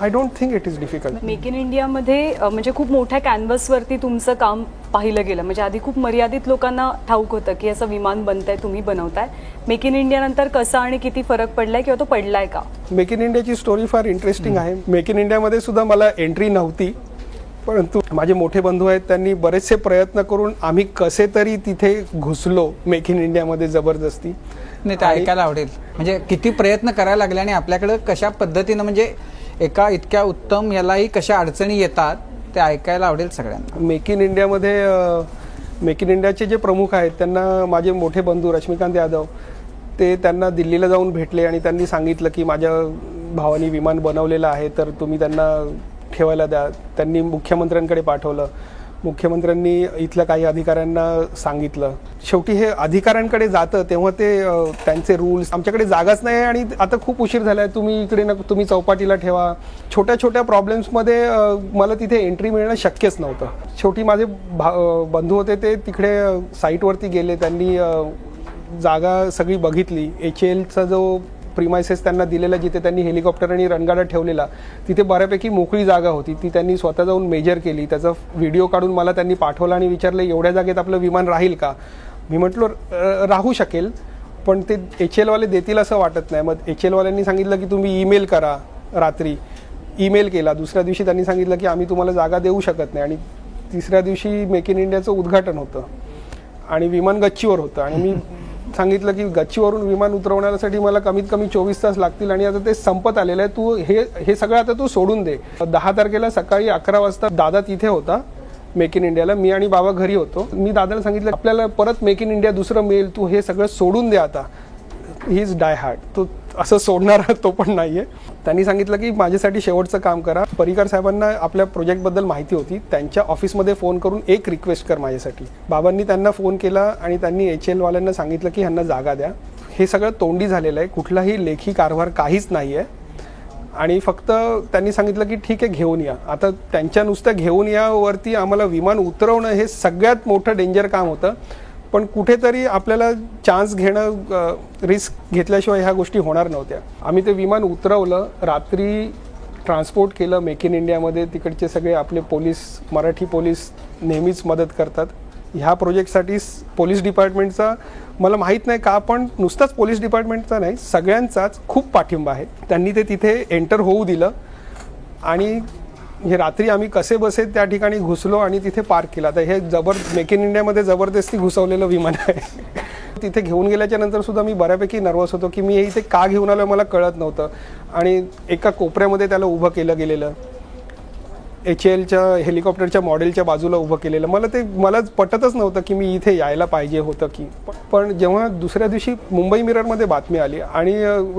I don't think it is difficult. Make in इंडियामध्ये म्हणजे खूप मोठ्या कॅनव्हसवरती तुमचं काम पाहिलं गेलं. म्हणजे आधी खूप मर्यादित लोकांना ठाऊक होतं की असं विमान बनतंय, तुम्ही बनवताय. मेक इन इंडिया नंतर कसा आणि किती फरक पडलाय किंवा तो पडलाय का? मेक इन इंडियाची स्टोरी फार इंटरेस्टिंग आहे. मेक इन इंडियामध्ये सुद्धा मला एंट्री नव्हती, परंतु माझे मोठे बंधू आहेत त्यांनी बरेचसे प्रयत्न करून आम्ही कसे तरी तिथे घुसलो मेक इन इंडियामध्ये जबरदस्ती. नाही, ते ऐकायला आवडेल. म्हणजे किती प्रयत्न करायला लागले आणि आपल्याकडे कशा पद्धतीनं म्हणजे एका इतक्या उत्तम यालाही कशा अडचणी येतात ते ऐकायला आवडेल सगळ्यांना. मेक इन इंडियामध्ये मेक इन इंडियाचे जे प्रमुख आहेत त्यांना माझे मोठे बंधू रश्मिकांत यादव ते त्यांना दिल्लीला जाऊन भेटले आणि त्यांनी सांगितलं की माझ्या भावानी विमान बनवलेलं आहे तर तुम्ही त्यांना ठेवायला द्या. त्यांनी मुख्यमंत्र्यांकडे पाठवलं. मुख्यमंत्र्यांनी इथल्या काही अधिकाऱ्यांना सांगितलं. शेवटी हे अधिकाऱ्यांकडे जातं तेव्हा ते त्यांचे रूल्स, आमच्याकडे जागाच नाही आणि आता खूप उशीर झाला आहे, तुम्ही इकडे तुम्ही चौपाटीला ठेवा. छोट्या छोट्या प्रॉब्लेम्समध्ये मला तिथे एंट्री मिळणं शक्यच नव्हतं. शेवटी माझे बंधू होते ते तिकडे साईटवरती गेले. त्यांनी जागा सगळी बघितली. HALचा जो प्रिमायसेस त्यांना दिलेला, जिथे त्यांनी हेलिकॉप्टर आणि रणगाडा ठेवलेला, तिथे बऱ्यापैकी मोकळी जागा होती. ती त्यांनी स्वतः जाऊन मेजर केली. त्याचा व्हिडिओ काढून मला त्यांनी पाठवला आणि विचारलं एवढ्या जागेत आपलं विमान राहील का? मी म्हटलो राहू शकेल, पण ते HALवाले देतील असं वाटत नाही. मग HALवाल्यांनी सांगितलं की तुम्ही ईमेल करा. रात्री ईमेल केला. दुसऱ्या दिवशी त्यांनी सांगितलं की आम्ही तुम्हाला जागा देऊ शकत नाही. आणि तिसऱ्या दिवशी मेक इन इंडियाचं उद्घाटन होतं आणि विमान गच्चीवर होतं आणि मी सांगितलं की गच्चीवरून विमान उतरवण्यासाठी मला कमीत कमी 24 तास लागतील आणि आता ते संपत आलेलं आहे. तू हे सगळं आता तू सोडून दे. 10 तारखेला सकाळी 11 वाजता दादा तिथे होता मेक इन इंडियाला. मी आणि बाबा घरी होतो. मी दादाला सांगितलं आपल्याला परत मेक इन इंडिया दुसरं मिळेल, तू हे सगळं सोडून दे आता. He is die hard. तो असं सोडणारा तो पण नाहीये. त्यांनी सांगितलं की माझ्यासाठी शेवटचं काम करा. पर्रिकर साहेबांना आपल्या प्रोजेक्टबद्दल माहिती होती. त्यांच्या ऑफिसमध्ये फोन करून एक रिक्वेस्ट कर माझ्यासाठी. बाबांनी त्यांना फोन केला आणि त्यांनी HALवाल्यांना सांगितलं की ह्यांना जागा द्या. हे सगळं तोंडी झालेलं आहे. कुठलाही लेखी कारभार काहीच नाही आहे आणि फक्त त्यांनी सांगितलं की ठीक आहे घेऊन या. आता त्यांच्या नुसतं घेऊन यावरती आम्हाला विमान उतरवणं हे सगळ्यात मोठं डेंजर काम होतं. पण कुठेतरी आपल्याला चान्स घेणं, रिस्क घेतल्याशिवाय ह्या गोष्टी होणार नव्हत्या. आम्ही ते विमान उतरवलं. रात्री ट्रान्सपोर्ट केलं मेक इन इंडियामध्ये. तिकडचे सगळे आपले पोलीस, मराठी पोलीस नेहमीच मदत करतात. ह्या प्रोजेक्टसाठी पोलीस डिपार्टमेंटचा मला माहीत नाही का, पण नुसताच पोलीस डिपार्टमेंटचा नाही सगळ्यांचाच खूप पाठिंबा आहे. त्यांनी ते तिथे एंटर होऊ दिलं आणि हे रात्री आम्ही कसे बसे त्या ठिकाणी घुसलो आणि तिथे पार्क केला. तर हे मेक इन इंडियामध्ये जबरदस्ती घुसवलेलं विमान आहे. तिथे घेऊन गेल्याच्या नंतर सुद्धा मी बऱ्यापैकी नर्वस होतो की मी इथे का घेऊन आलो मला कळत नव्हतं. आणि एका कोपऱ्यामध्ये त्याला उभं केलं गेलेलं HALच्या हेलिकॉप्टरच्या मॉडेलच्या बाजूला उभं केलेलं. मला पटतच नव्हतं की मी इथे यायला पाहिजे होतं की. पण जेव्हा दुसऱ्या दिवशी मुंबई मिररमध्ये बातमी आली आणि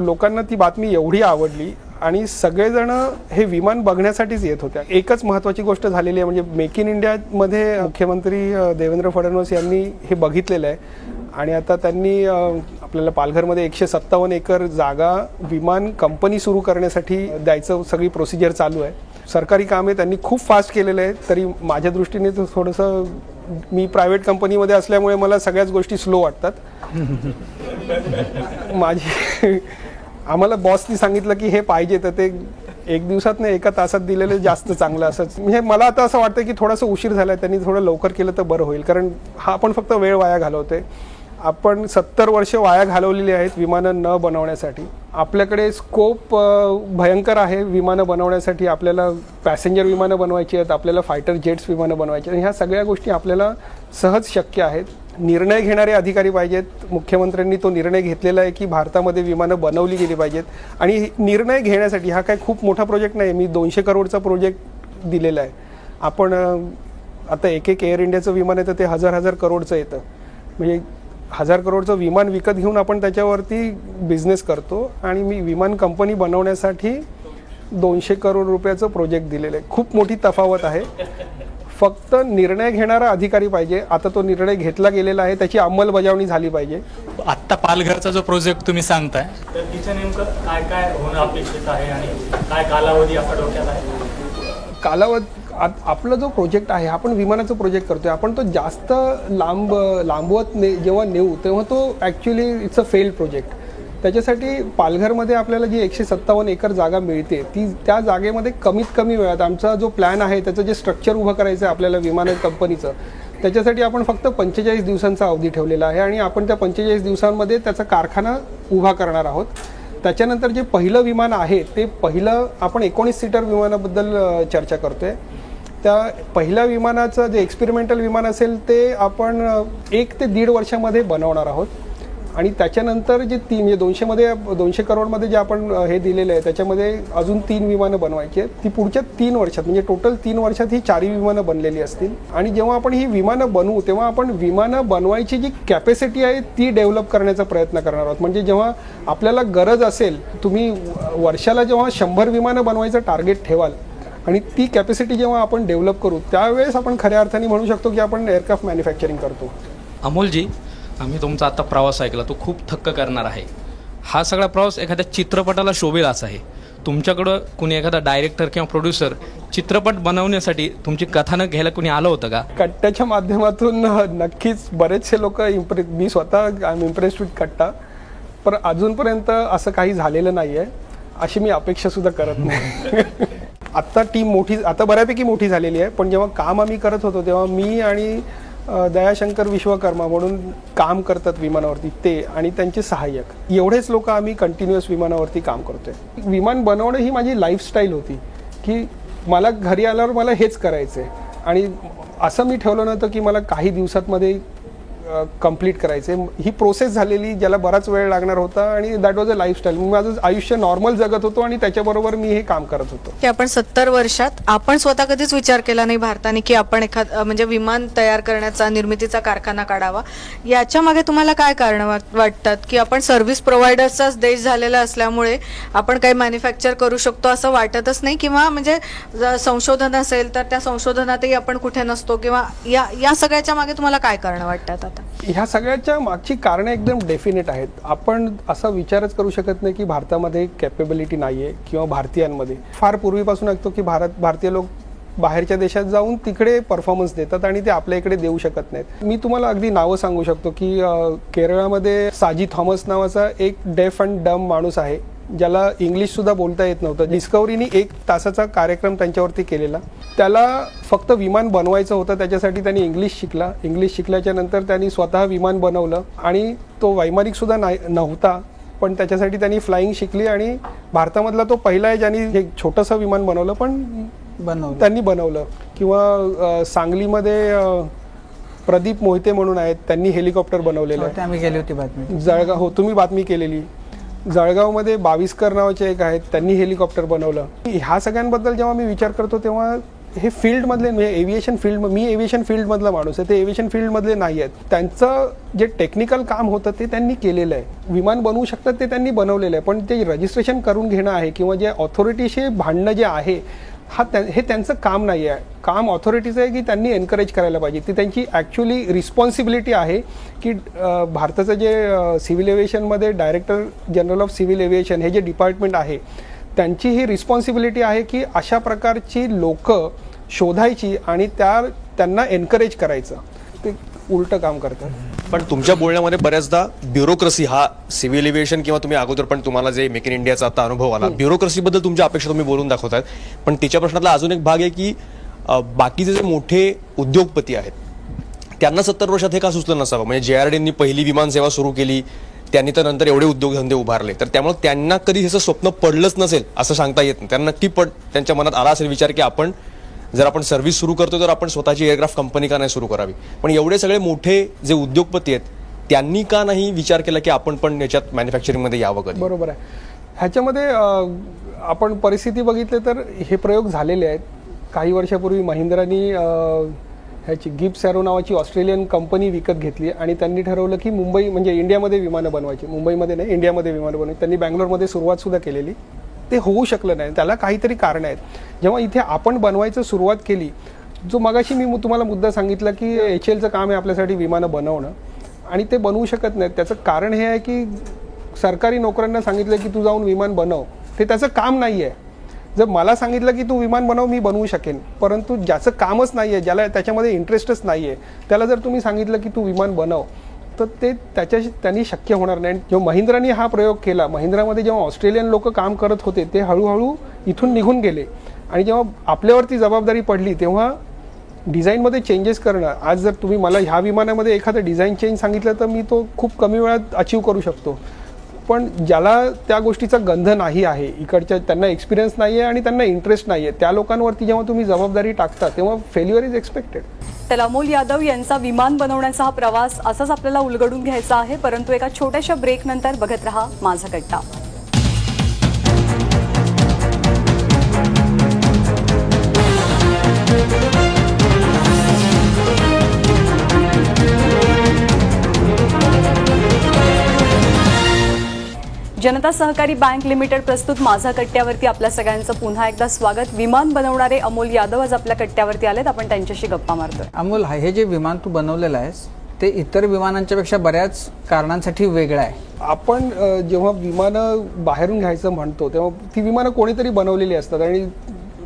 लोकांना ती बातमी एवढी आवडली आणि सगळेजण हे विमान बघण्यासाठीच येत होत्या. एकच महत्त्वाची गोष्ट झालेली आहे, म्हणजे मेक इन इंडियामध्ये मुख्यमंत्री देवेंद्र फडणवीस यांनी हे बघितलेलं आहे आणि आता त्यांनी आपल्याला पालघरमध्ये 157 एकर जागा विमान कंपनी सुरू करण्यासाठी द्यायचं सगळी प्रोसिजर चालू आहे. सरकारी काम आहे, त्यांनी खूप फास्ट केलेलं आहे. तरी माझ्या दृष्टीने तर थोडंसं, मी प्रायव्हेट कंपनीमध्ये असल्यामुळे मला सगळ्याच गोष्टी स्लो वाटतात. आम्हाला बॉसनी सांगितलं की हे पाहिजे तर ते 1 दिवसात नाही 1 तासात दिलेलं जास्त चांगलं. असंच म्हणजे मला आता असं वाटतं की थोडंसं उशीर झाला आहे, त्यांनी थोडं लवकर केलं तर बरं होईल. कारण हा आपण फक्त वेळ वाया घालवतोय. आपण 70 वर्ष वाया घालवलेली आहेत विमानं न बनवण्यासाठी. आपल्याकडे स्कोप भयंकर आहे विमानं बनवण्यासाठी. आपल्याला पॅसेंजर विमानं बनवायची आहेत, आपल्याला फायटर जेट्स विमानं बनवायची आहेत. ह्या सगळ्या गोष्टी आपल्याला सहज शक्य आहेत. निर्णय घेणारे अधिकारी पाहिजेत. मुख्यमंत्र्यांनी तो निर्णय घेतलेला आहे की भारतामध्ये विमानं बनवली गेली पाहिजेत. आणि निर्णय घेण्यासाठी हा काय खूप मोठा प्रोजेक्ट नाही. मी 200 करोडचा प्रोजेक्ट दिलेला आहे. आपण आता एक एअर इंडियाचं विमान येतं ते 1000 करोडचं येतं. म्हणजे 1000 करोडचं विमान विकत घेऊन आपण त्याच्यावरती बिझनेस करतो आणि मी विमान कंपनी बनवण्यासाठी 200 करोड रुपयाचं प्रोजेक्ट दिलेलं आहे. खूप मोठी तफावत आहे. फक्त निर्णय घेणारा अधिकारी पाहिजे. आता तो निर्णय घेतला गेलेला आहे, त्याची अंमलबजावणी झाली पाहिजे. आत्ता पालघरचा जो प्रोजेक्ट तुम्ही सांगताय तर तिचं नेमकं काय काय होणं अपेक्षित आहे आणि काय कालावधी आपल्या डोक्यात आहे? आपला जो प्रोजेक्ट आहे, आपण विमानाचा प्रोजेक्ट करतोय, आपण तो जास्त लांबवत जेव्हा नेऊ तेव्हा तो actually it's a failed project. त्याच्यासाठी पालघरमध्ये आपल्याला जी 157 एकर जागा मिळते त्या जागेमध्ये कमीत कमी वेळात आमचा जो प्लॅन आहे त्याचं जे स्ट्रक्चर उभं करायचं आहे आपल्याला विमान कंपनीचं, त्याच्यासाठी आपण फक्त 45 दिवसांचा अवधी ठेवलेला आहे आणि आपण त्या 45 दिवसांमध्ये त्याचा कारखाना उभा करणार आहोत. त्याच्यानंतर जे पहिलं विमान आहे ते पहिलं आपण 19 सीटर विमानाबद्दल चर्चा करतोय. त्या पहिल्या विमानाचं जे एक्सपेरिमेंटल विमान असेल ते आपण 1 ते 1.5 वर्षामध्ये बनवणार आहोत. आणि त्याच्यानंतर जे 200 करोडमध्ये जे आपण हे दिलेलं आहे त्याच्यामध्ये अजून 3 विमानं बनवायची आहेत. ती पुढच्या 3 वर्षात म्हणजे टोटल 3 वर्षात ही 4 विमानं बनलेली असतील. आणि जेव्हा आपण ही विमानं बनवू तेव्हा आपण विमानं बनवायची जी कॅपॅसिटी आहे ती डेव्हलप करण्याचा प्रयत्न करणार आहोत. म्हणजे जेव्हा आपल्याला गरज असेल, तुम्ही वर्षाला जेव्हा 100 विमानं बनवायचं टार्गेट ठेवाल आणि ती कॅपॅसिटी जेव्हा आपण डेव्हलप करू त्यावेळेस आपण खऱ्या अर्थाने म्हणू शकतो की आपण एअरक्राफ्ट मॅन्युफॅक्चरिंग करतो. अमोलजी, आम्ही तुमचा आता प्रवास ऐकला, तो खूप थक्क करणार आहे. हा सगळा प्रवास एखाद्या चित्रपटाला शोभेल असा आहे. तुमच्याकडं कुणी एखादा डायरेक्टर किंवा प्रोड्युसर चित्रपट बनवण्यासाठी तुमची कथानक घ्यायला कुणी आलं होतं का? कट्ट्याच्या माध्यमातून नक्कीच बरेचसे लोक मी स्वतः आय एम इम्प्रेस्ड विथ कट्टा, पण अजूनपर्यंत असं काही झालेलं नाही आहे, अशी मी अपेक्षा सुद्धा करत नाही. आत्ता टीम आता बऱ्यापैकी मोठी झालेली आहे, पण जेव्हा काम आम्ही करत होतो तेव्हा मी आणि दयाशंकर विश्वकर्मा म्हणून काम करतात विमानावरती ते आणि त्यांचे सहाय्यक, एवढेच लोक आम्ही कंटिन्युअस विमानावरती काम करतोय. विमान बनवणं ही माझी लाईफस्टाईल होती की मला घरी आल्यावर मला हेच करायचं आहे आणि असं मी ठेवलं नव्हतं की मला काही दिवसांमध्ये कंप्लीट करायचे. ही प्रोसेस झालेली ज्याला बराच वेळ लागणार होता आणि दॅट वॉज अ लाईफस्टाईल. मी माझं आयुष्य नॉर्मल जगत होतो आणि त्याच्याबरोबर मी हे काम करत होतो. की आपण 70 वर्षात आपण स्वतः कधीच विचार केला नाही भारताने की आपण म्हणजे विमान तयार करण्याचा निर्मितीचा कारखाना काढावा. याच्या मागे तुम्हाला काय कारण वाटतात? की आपण सर्व्हिस प्रोव्हायडर्सचाच देश झालेला असल्यामुळे आपण काही मॅन्युफॅक्चर करू शकतो असं वाटतच नाही, किंवा म्हणजे संशोधन असेल तर त्या संशोधनातही आपण कुठे नसतो, किंवा या सगळ्याच्या मागे तुम्हाला काय कारण वाटतात? ह्या सगळ्याच्या मागची कारणं एकदम डेफिनेट आहेत. आपण असा विचारच करू शकत नाही की भारतामध्ये कॅपेबिलिटी नाही आहे किंवा भारतीयांमध्ये. फार पूर्वीपासून ऐकतो की भारतीय लोक बाहेरच्या देशात जाऊन तिकडे परफॉर्मन्स देतात आणि ते आपल्या इकडे देऊ शकत नाहीत. मी तुम्हाला अगदी नावं सांगू शकतो की केरळमध्ये साजी थॉमस नावाचा एक डेफ अँड डम माणूस आहे ज्याला इंग्लिश सुद्धा बोलता येत नव्हतं. डिस्कवरीने 1 तासाचा कार्यक्रम त्यांच्यावरती केलेला. त्याला फक्त विमान बनवायचं होतं, त्याच्यासाठी त्यांनी इंग्लिश शिकला. इंग्लिश शिकल्याच्या नंतर त्यांनी स्वतः विमान बनवलं आणि तो वैमानिक सुद्धा नव्हता, पण त्याच्यासाठी त्यांनी फ्लाईंग शिकली आणि भारतामधला तो पहिला आहे ज्यांनी हे छोटंसं विमान बनवलं, पण त्यांनी बनवलं. किंवा सांगलीमध्ये प्रदीप मोहिते म्हणून आहेत, त्यांनी हेलिकॉप्टर बनवलेलं आहे. आम्ही केली होती बातमी जळगाव. हो, तुम्ही बातमी केलेली. जळगावमध्ये 22कर नावाचे एक आहेत, त्यांनी हेलिकॉप्टर बनवलं. ह्या सगळ्यांबद्दल जेव्हा मी विचार करतो तेव्हा हे फील्डमधले म्हणजे एव्हिएशन फील्ड, मी एव्हिएशन फील्डमधला माणूस आहे, ते एव्हिएशन फील्डमधले नाही आहेत. त्यांचं जे टेक्निकल काम होतं ते त्यांनी केलेलं आहे. विमान बनवू शकतात ते त्यांनी बनवलेलं आहे, पण ते रजिस्ट्रेशन करून घेणं आहे किंवा जे ऑथॉरिटीशी भांडणं जे आहे हे त्यांचं काम नाही आहे. काम ऑथॉरिटीचं आहे की त्यांनी एनकरेज करायला पाहिजे. ती त्यांची ॲक्च्युली रिस्पॉन्सिबिलिटी आहे की भारताचं जे सिव्हिल एव्हिएशनमध्ये director general of civil aviation हे जे डिपार्टमेंट आहे त्यांची ही रिस्पॉन्सिबिलिटी आहे की अशा प्रकारची लोकं शोधायची आणि त्यांना एनकरेज करायचं. ते उलटं काम करतात. पण तुमच्या बोलण्यामध्ये बऱ्याचदा ब्युरोक्रसी हा सिव्हिल एव्हिएशन किंवा तुम्ही अगोदर पण तुम्हाला जे मेक इन इंडियाचा आता अनुभव आला, ब्युरोक्रसीबद्दल तुमच्या अपेक्षा तुम्ही बोलून दाखवतायत. पण तिच्या प्रश्नातला अजून एक भाग आहे की बाकीचे जे मोठे उद्योगपती आहेत त्यांना 70 वर्षात हे का सुचलं नसावं. म्हणजे JRDनी पहिली विमान सेवा सुरू केली, त्यांनी तर नंतर एवढे उद्योगधंदे उभारले, तर त्यामुळे त्यांना कधी ह्याचं स्वप्न पडलंच नसेल असं सांगता येत नाही. त्यांना नक्की त्यांच्या मनात आला असेल विचार की जर आपण सर्व्हिस सुरू करतो तर आपण स्वतःची एअरक्राफ्ट कंपनी का नाही सुरू करावी. पण एवढे सगळे मोठे जे उद्योगपती आहेत त्यांनी का नाही विचार केला की आपण पण याच्यात मॅन्युफॅक्चरिंगमध्ये यावं कधी. बरोबर आहे. ह्याच्यामध्ये आपण परिस्थिती बघितली तर हे प्रयोग झालेले आहेत. काही वर्षापूर्वी महिंद्रानी ह्याची गिब्स एरो नावाची ऑस्ट्रेलियन कंपनी विकत घेतली आणि त्यांनी ठरवलं की मुंबई म्हणजे इंडियामध्ये विमानं बनवायची. मुंबईमध्ये नाही, इंडियामध्ये विमानं बनवायची. त्यांनी बँगलोरमध्ये सुरुवात सुद्धा केलेली. ते होऊ शकलं नाही. त्याला काहीतरी कारण आहेत. जेव्हा इथे आपण बनवायचं सुरुवात केली, जो मगाशी मी तुम्हाला मुद्दा सांगितला की HALचं काम आहे आपल्यासाठी विमानं बनवणं आणि ते बनवू शकत नाहीत. त्याचं कारण हे आहे की सरकारी नोकऱ्यांना सांगितलं की तू जाऊन विमान बनव, ते त्याचं काम नाही आहे. जर मला सांगितलं की तू विमान बनव, मी बनवू शकेन, परंतु ज्याचं कामच नाही आहे, ज्याला त्याच्यामध्ये इंटरेस्टच नाही आहे, त्याला जर तुम्ही सांगितलं की तू विमान बनव तर ते त्यांनी शक्य होणार नाही. जेव्हा महिंद्रानी हा प्रयोग केला, महिंद्रामध्ये जेव्हा ऑस्ट्रेलियन लोक काम करत होते ते हळूहळू इथून निघून गेले आणि जेव्हा आपल्यावरती जबाबदारी पडली तेव्हा डिझाईनमध्ये चेंजेस करणं. आज जर तुम्ही मला ह्या विमानामध्ये एखादं डिझाईन चेंज सांगितलं तर मी तो खूप कमी वेळात अचीव करू शकतो, पण ज्याला त्या गोष्टीचा गंध नाही आहे, इकडच्या त्यांना एक्सपिरियन्स नाही आहे आणि त्यांना इंटरेस्ट नाही आहे, त्या लोकांवरती जेव्हा तुम्ही जबाबदारी टाकता तेव्हा फेल्युअर इज एक्सपेक्टेड. तर अमोल यादव यांचा विमान बनवण्याचा हा प्रवास असाच आपल्याला उलगडून घ्यायचा आहे, परंतु एका छोट्याशा ब्रेक नंतर बघत रहा माझा कट्टा. जनता सहकारी बँक लिमिटेड प्रस्तुत माझा कट्ट्यावरती आपल्या सगळ्यांचं पुन्हा एकदा स्वागत. विमान बनवणारे अमोल यादव आज आपल्या कट्ट्यावरती आलेत. आपण त्यांच्याशी गप्पा मारतोय. अमोल, हे जे विमान तू बनवलेलं आहेस ते इतर विमानांच्या पेक्षा बऱ्याच कारणांसाठी वेगळं आहे. आपण जेव्हा विमानं बाहेरून घ्यायचं म्हणतो तेव्हा ती विमानं कोणीतरी बनवलेली असतात आणि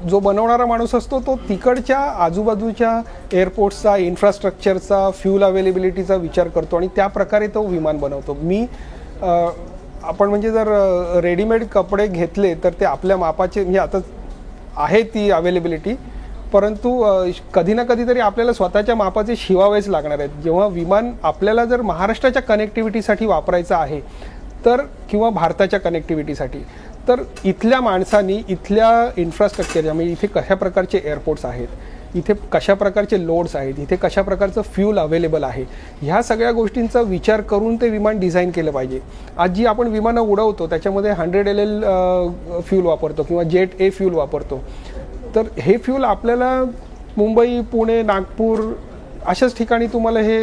जो बनवणारा माणूस असतो तो तिकडच्या आजूबाजूच्या एअरपोर्ट्सचा, इन्फ्रास्ट्रक्चरचा, फ्यूल अवेलेबिलिटीचा विचार करतो आणि त्या प्रकारे तो विमान बनवतो. आपण म्हणजे जर रेडीमेड कपडे घेतले तर ते आपल्या मापाचे म्हणजे आता आहे ती अवेलेबिलिटी, परंतु कधी ना कधीतरी आपल्याला स्वतःच्या मापाचे शिवावेच लागणार आहेत. जेव्हा विमान आपल्याला जर महाराष्ट्राच्या कनेक्टिव्हिटीसाठी वापरायचं आहे तर किंवा भारताच्या कनेक्टिव्हिटीसाठी, तर इथल्या माणसांनी इथल्या इन्फ्रास्ट्रक्चर म्हणजे इथे कशा प्रकारचे एअरपोर्ट्स आहेत, इथे कशा प्रकारचे लोड्स आहेत, इथे कशा प्रकारचं फ्यूल अवेलेबल आहे, ह्या सगळ्या गोष्टींचा विचार करून ते विमान डिझाईन केलं पाहिजे. आज जी आपण विमानं उडवतो त्याच्यामध्ये 100 LL फ्यूल वापरतो किंवा जेट ए फ्यूल वापरतो. तर हे फ्यूल आपल्याला मुंबई, पुणे, नागपूर अशाच ठिकाणी तुम्हाला हे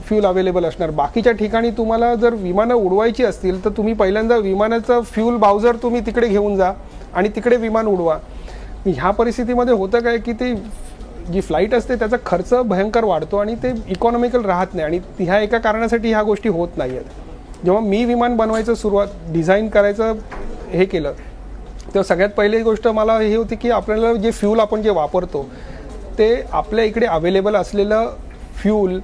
फ्यूल अवेलेबल असणार. बाकीच्या ठिकाणी तुम्हाला जर विमानं उडवायची असतील तर तुम्ही पहिल्यांदा विमानाचं फ्यूल बाउझर तुम्ही तिकडे घेऊन जा आणि तिकडे विमान उडवा. ह्या परिस्थितीमध्ये होतं काय की ते जी फ्लाईट असते त्याचा खर्च भयंकर वाढतो आणि ते इकॉनॉमिकल राहत नाही आणि ह्या एका कारणासाठी ह्या गोष्टी होत नाही आहेत. जेव्हा मी विमान बनवायचं डिझाईन करायचं हे केलं तेव्हा सगळ्यात पहिली गोष्ट मला हे होती की आपल्याला जे फ्यूल आपण जे वापरतो ते आपल्या इकडे अवेलेबल असलेलं फ्यूल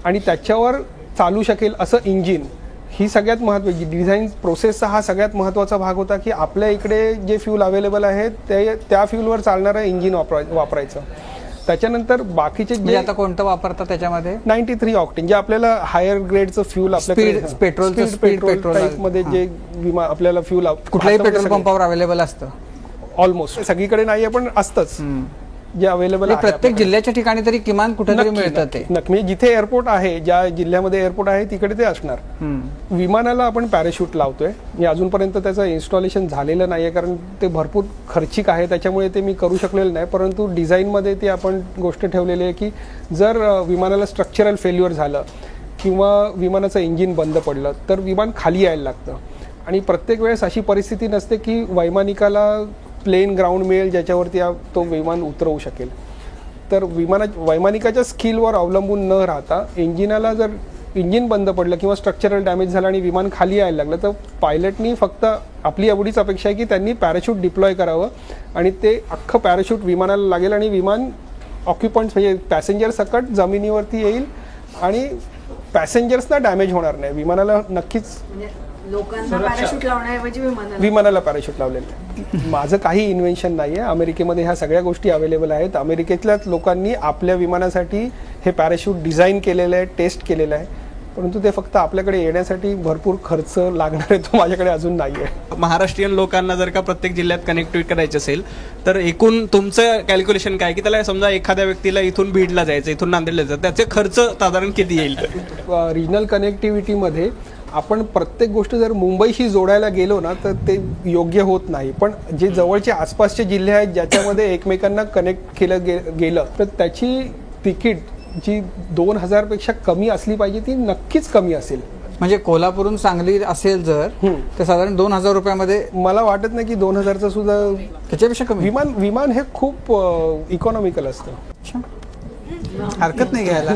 आणि त्याच्यावर चालू शकेल असं इंजिन, ही सगळ्यात महत्त्वाची डिझाईन प्रोसेसचा हा सगळ्यात महत्त्वाचा भाग होता की आपल्या इकडे जे फ्यूल अवेलेबल आहे त्या फ्यूलवर चालणारं इंजिन वापरायचं. त्याच्यानंतर बाकीचे जे आता कोणतं वापरतात त्याच्यामध्ये 93 ऑक्टेन जे आपल्याला हायर ग्रेडचं फ्यूल आपल्याकडे पेट्रोल मध्ये जे विमान आपल्याला फ्यूल कुठल्याही पेट्रोल पंपावर अवेलेबल असतं ऑलमोस्ट, सगळीकडे नाहीये पण असतंच. जे अवेलेबल आहे प्रत्येक जिल्ह्याच्या ठिकाणी तरी किमान कुठेतरी नक्की, मिळतं नक्की, ते. नक्की. म्हणजे जिथे एअरपोर्ट आहे, ज्या जिल्ह्यामध्ये एअरपोर्ट आहे तिकडे ते असणार. विमानाला आपण पॅराशूट लावतोय. मी अजूनपर्यंत त्याचं इन्स्टॉलेशन झालेलं नाहीये, कारण ते भरपूर खर्चिक आहे, त्याच्यामुळे ते मी करू शकलेलं नाही. परंतु डिझाईनमध्ये ती आपण गोष्ट ठेवलेली आहे की जर विमानाला स्ट्रक्चरल फेल्युअर झालं किंवा विमानाचं इंजिन बंद पडलं तर विमान खाली यायला लागतं. आणि प्रत्येक वेळेस अशी परिस्थिती नसते की वैमानिकाला प्लेन ग्राउंड मिळेल ज्याच्यावरती तो विमान उतरवू शकेल. तर वैमानिकाच्या स्किलवर अवलंबून न राहता इंजिनाला जर इंजिन बंद पडलं किंवा स्ट्रक्चरल डॅमेज झालं आणि विमान खाली यायला लागलं तर पायलटनी फक्त आपली एवढीच अपेक्षा आहे की त्यांनी पॅराशूट डिप्लॉय करावं आणि ते अख्खं पॅराशूट विमानाला लागेल आणि विमान ऑक्युपंट्स म्हणजे पॅसेंजर सकट जमिनीवरती येईल आणि पॅसेंजर्सना डॅमेज होणार नाही. विमानाला नक्कीच लोकांना पॅराशूट लावण्याऐवजी विमानाला पॅराशूट लावलेलं आहे. माझं काही इन्व्हेन्शन नाही आहे. अमेरिकेमध्ये ह्या सगळ्या गोष्टी अवेलेबल आहेत. अमेरिकेतल्याच लोकांनी आपल्या विमानासाठी हे पॅराशूट डिझाईन केलेलं आहे, टेस्ट केलेलं आहे. परंतु ते फक्त आपल्याकडे येण्यासाठी भरपूर खर्च लागणार आहे, तो माझ्याकडे अजून नाही आहे. महाराष्ट्रीयन लोकांना जर का प्रत्येक जिल्ह्यात कनेक्टिव्हिटी करायची असेल तर एकूण तुमचं कॅल्क्युलेशन काय की त्याला समजा एखाद्या व्यक्तीला इथून बीडला जायचं, इथून नांदेडला जायचं, त्याचे खर्च साधारण किती येईल? रिजनल कनेक्टिव्हिटीमध्ये आपण प्रत्येक गोष्ट जर मुंबईशी जोडायला गेलो ना तर ते योग्य होत नाही. पण जे जवळचे आसपासचे जिल्हे आहेत ज्याच्यामध्ये एकमेकांना कनेक्ट केलं गेलं तर त्याची तिकीट जी 2000 पेक्षा कमी असली पाहिजे ती नक्कीच कमी असेल. म्हणजे कोल्हापूरहून सांगली असेल जर तर साधारण 2000 रुपयामध्ये मला वाटत नाही की 2000चं सुद्धा त्याच्यापेक्षा कमी. विमान हे खूप इकॉनॉमिकल असतं. हरकत नाही घ्यायला.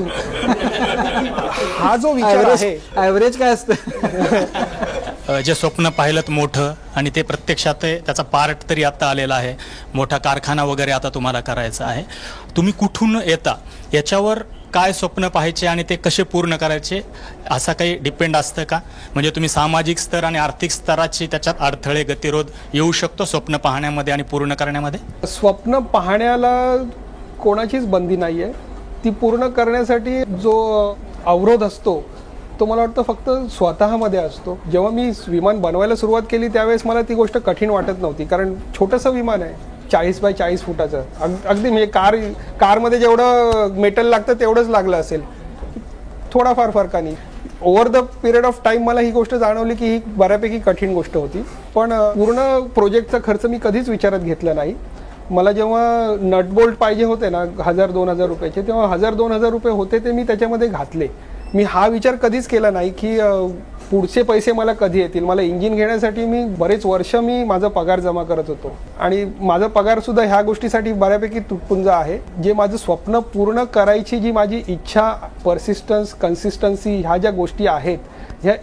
हा जो विचार आहे ॲव्हरेज काय असतं? जे स्वप्न पाहिलं मोठं आणि ते प्रत्यक्षात त्याचा पार्ट तरी आता आलेला आहे. मोठा कारखाना वगैरे आता तुम्हाला करायचा आहे. तुम्ही कुठून येता याच्यावर काय स्वप्न पाहायचे आणि ते कसे पूर्ण करायचे असा काही डिपेंड असतं का? म्हणजे तुम्ही सामाजिक स्तर आणि आर्थिक स्तराची त्याच्यात अडथळे गतिरोध येऊ शकतो स्वप्न पाहण्यामध्ये आणि पूर्ण करण्यामध्ये? स्वप्न पाहण्याला कोणाचीच बंदी नाही आहे. ती पूर्ण करण्यासाठी जो अवरोध असतो तो मला वाटतं फक्त स्वतःमध्ये असतो. जेव्हा मी विमान बनवायला सुरुवात केली त्यावेळेस मला ती गोष्ट कठीण वाटत नव्हती, कारण छोटंसं विमान आहे 40 बाय 40 फुटाचं. अगदी म्हणजे कारमध्ये जेवढं मेटल लागतं तेवढंच लागलं असेल, थोडाफार फरकाने. Over the period of time मला ही गोष्ट जाणवली की ही बऱ्यापैकी कठीण गोष्ट होती. पण पूर्ण प्रोजेक्टचा खर्च मी कधीच विचारात घेतला नाही. मला जेव्हा नटबोल्ट पाहिजे होते ना 1000-2000 रुपयाचे, तेव्हा 1000-2000 रुपये होते ते मी त्याच्यामध्ये घातले. मी हा विचार कधीच केला नाही की पुढचे पैसे मला कधी येतील. मला इंजिन घेण्यासाठी मी बरेच वर्ष माझा पगार जमा करत होतो आणि माझा पगार सुद्धा ह्या गोष्टीसाठी बऱ्यापैकी तुटपुंजा आहे. जे माझं स्वप्न पूर्ण करायची जी माझी इच्छा, परसिस्टन्स, कन्सिस्टन्सी ह्या ज्या गोष्टी आहेत ह्या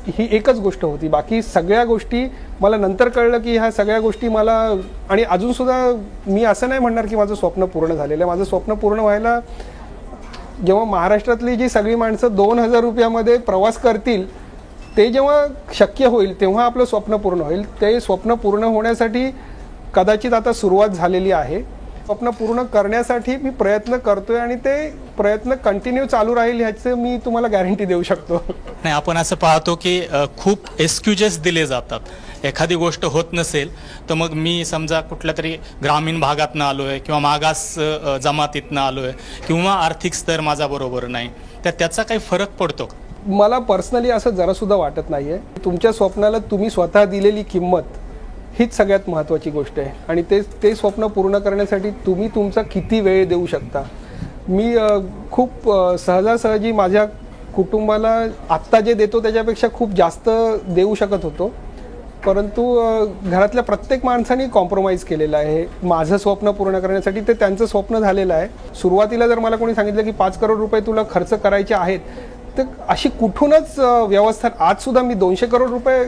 ही एकच गोष्ट होती. बाकी सगळ्या गोष्टी मला नंतर कळलं की ह्या सगळ्या गोष्टी मला, आणि अजून सुद्धा मी असं नाही म्हणणार की माझं स्वप्न पूर्ण झालेलं आहे. माझं स्वप्न पूर्ण व्हायला जेव्हा महाराष्ट्रातली जी सगळी माणसं 2000 रुपयामध्ये प्रवास करतील ते जेव्हा शक्य होईल तेव्हा आपलं स्वप्न पूर्ण होईल. ते स्वप्न पूर्ण होण्यासाठी कदाचित आता सुरुवात झालेली आहे. स्वप्न पूर्ण करण्यासाठी मी प्रयत्न करतोय आणि ते प्रयत्न कंटिन्यू चालू राहील ह्याचं मी तुम्हाला गॅरंटी देऊ शकतो. नाही, आपण असं पाहतो की खूप एक्सक्युजेस दिले जातात. एखादी गोष्ट होत नसेल तर मग मी समजा कुठल्या तरी ग्रामीण भागातनं आलो आहे किंवा मागास जमातीतनं आलो आहे किंवा आर्थिक स्तर माझा बरोबर नाही, तर त्याचा काही फरक पडतो? मला पर्सनली असं जरासुद्धा वाटत नाही आहे. तुमच्या स्वप्नाला तुम्ही स्वतः दिलेली किंमत हीच सगळ्यात महत्त्वाची गोष्ट आहे आणि ते स्वप्न पूर्ण करण्यासाठी तुम्ही तुमचा किती वेळ देऊ शकता. मी खूप सहजासहजी माझ्या कुटुंबाला आत्ता जे देतो त्याच्यापेक्षा खूप जास्त देऊ शकत होतो, परंतु घरातल्या प्रत्येक माणसाने कॉम्प्रोमाइज केलेलं आहे माझं स्वप्न पूर्ण करण्यासाठी. ते त्यांचं स्वप्न झालेलं आहे. सुरुवातीला जर मला कोणी सांगितलं की 5 करोड रुपये तुला खर्च करायचे आहेत तर अशी कुठूनच व्यवस्था, आज सुद्धा मी 200 करोड रुपये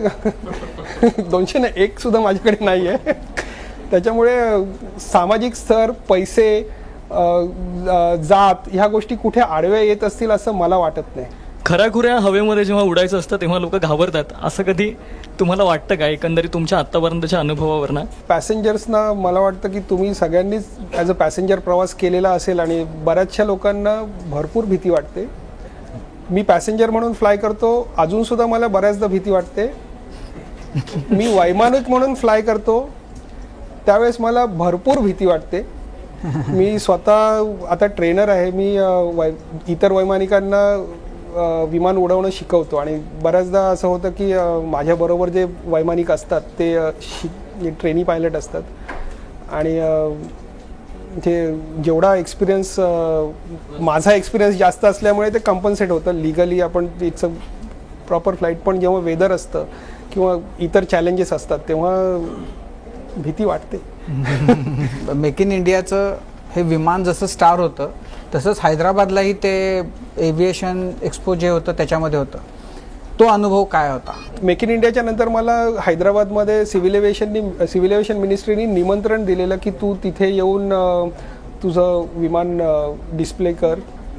200 नाही, 1 सुद्धा माझ्याकडे नाही आहे. त्याच्यामुळे सामाजिक स्तर, पैसे, जात ह्या गोष्टी कुठे आडव्या येत असतील असं मला वाटत नाही. खऱ्याखुऱ्या हवेमध्ये जेव्हा उडायचं असतं तेव्हा लोक घाबरतात, असं कधी तुम्हाला वाटतं का एकंदरीत तुमच्या आत्तापर्यंतच्या अनुभवावरनं? पॅसेंजर्सना मला वाटतं की तुम्ही सगळ्यांनीच ॲज अ पॅसेंजर प्रवास केलेला असेल आणि बऱ्याचशा लोकांना भरपूर भीती वाटते. मी पॅसेंजर म्हणून फ्लाय करतो, अजूनसुद्धा मला बऱ्याचदा भीती वाटते. मी वैमानिक म्हणून फ्लाय करतो त्यावेळेस मला भरपूर भीती वाटते. मी स्वतः आता ट्रेनर आहे. मी इतर वैमानिकांना विमान उडवणं शिकवतो आणि बऱ्याचदा असं होतं की माझ्याबरोबर जे वैमानिक असतात ते ट्रेनी पायलट असतात आणि जेवढा एक्सपिरियन्स माझा एक्सपिरियन्स जास्त असल्यामुळे ते कम्पन्सेट होतं लीगली. आपण इट्स अ प्रॉपर फ्लाईट. पण जेव्हा वेदर असतं किंवा इतर चॅलेंजेस असतात तेव्हा भीती वाटते. मेक इन इंडियाचं हे विमान जसं स्टार होतं तसंच हैदराबादलाही ते एव्हिएशन एक्सपो जे होतं त्याच्यामध्ये होतं. तो अनुभव काय होता? मेक इन इंडियाच्या नंतर मला हैदराबादमध्ये सिव्हिल एव्हिएशन मिनिस्ट्रीनी निमंत्रण दिलेलं की तू तिथे येऊन तुझं विमान डिस्प्ले कर.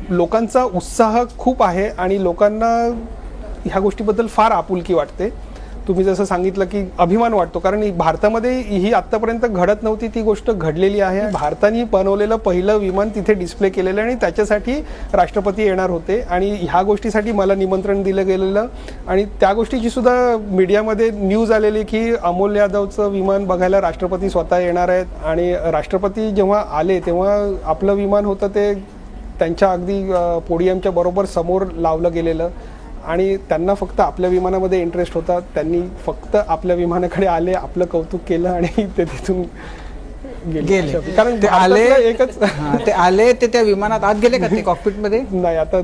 लोकांचा उत्साह खूप आहे आणि लोकांना ह्या गोष्टीबद्दल फार आपुलकी वाटते. तुम्ही जसं सांगितलं की अभिमान वाटतो, कारण भारतामध्ये ही आत्तापर्यंत घडत नव्हती ती गोष्ट घडलेली आहे. भारताने बनवलेलं पहिलं विमान तिथे डिस्प्ले केलेलं आणि त्याच्यासाठी राष्ट्रपती येणार होते आणि ह्या गोष्टीसाठी मला निमंत्रण दिलं गेलेलं. आणि त्या गोष्टीची सुद्धा मीडियामध्ये न्यूज आलेली की अमोल यादवचं विमान बघायला राष्ट्रपती स्वतः येणार आहेत. आणि राष्ट्रपती जेव्हा आले तेव्हा आपलं विमान होतं ते त्यांच्या अगदी पोडियमच्या बरोबर समोर लावलं गेलेलं आणि त्यांना फक्त आपल्या विमानामध्ये इंटरेस्ट होता. त्यांनी फक्त आपल्या विमानाकडे आले, आपलं कौतुक केलं आणि ते तिथून गेले. कारण ते आले एकच ते आले ते त्या विमानात आत गेले का ते कॉकपिटमध्ये? नाही, आता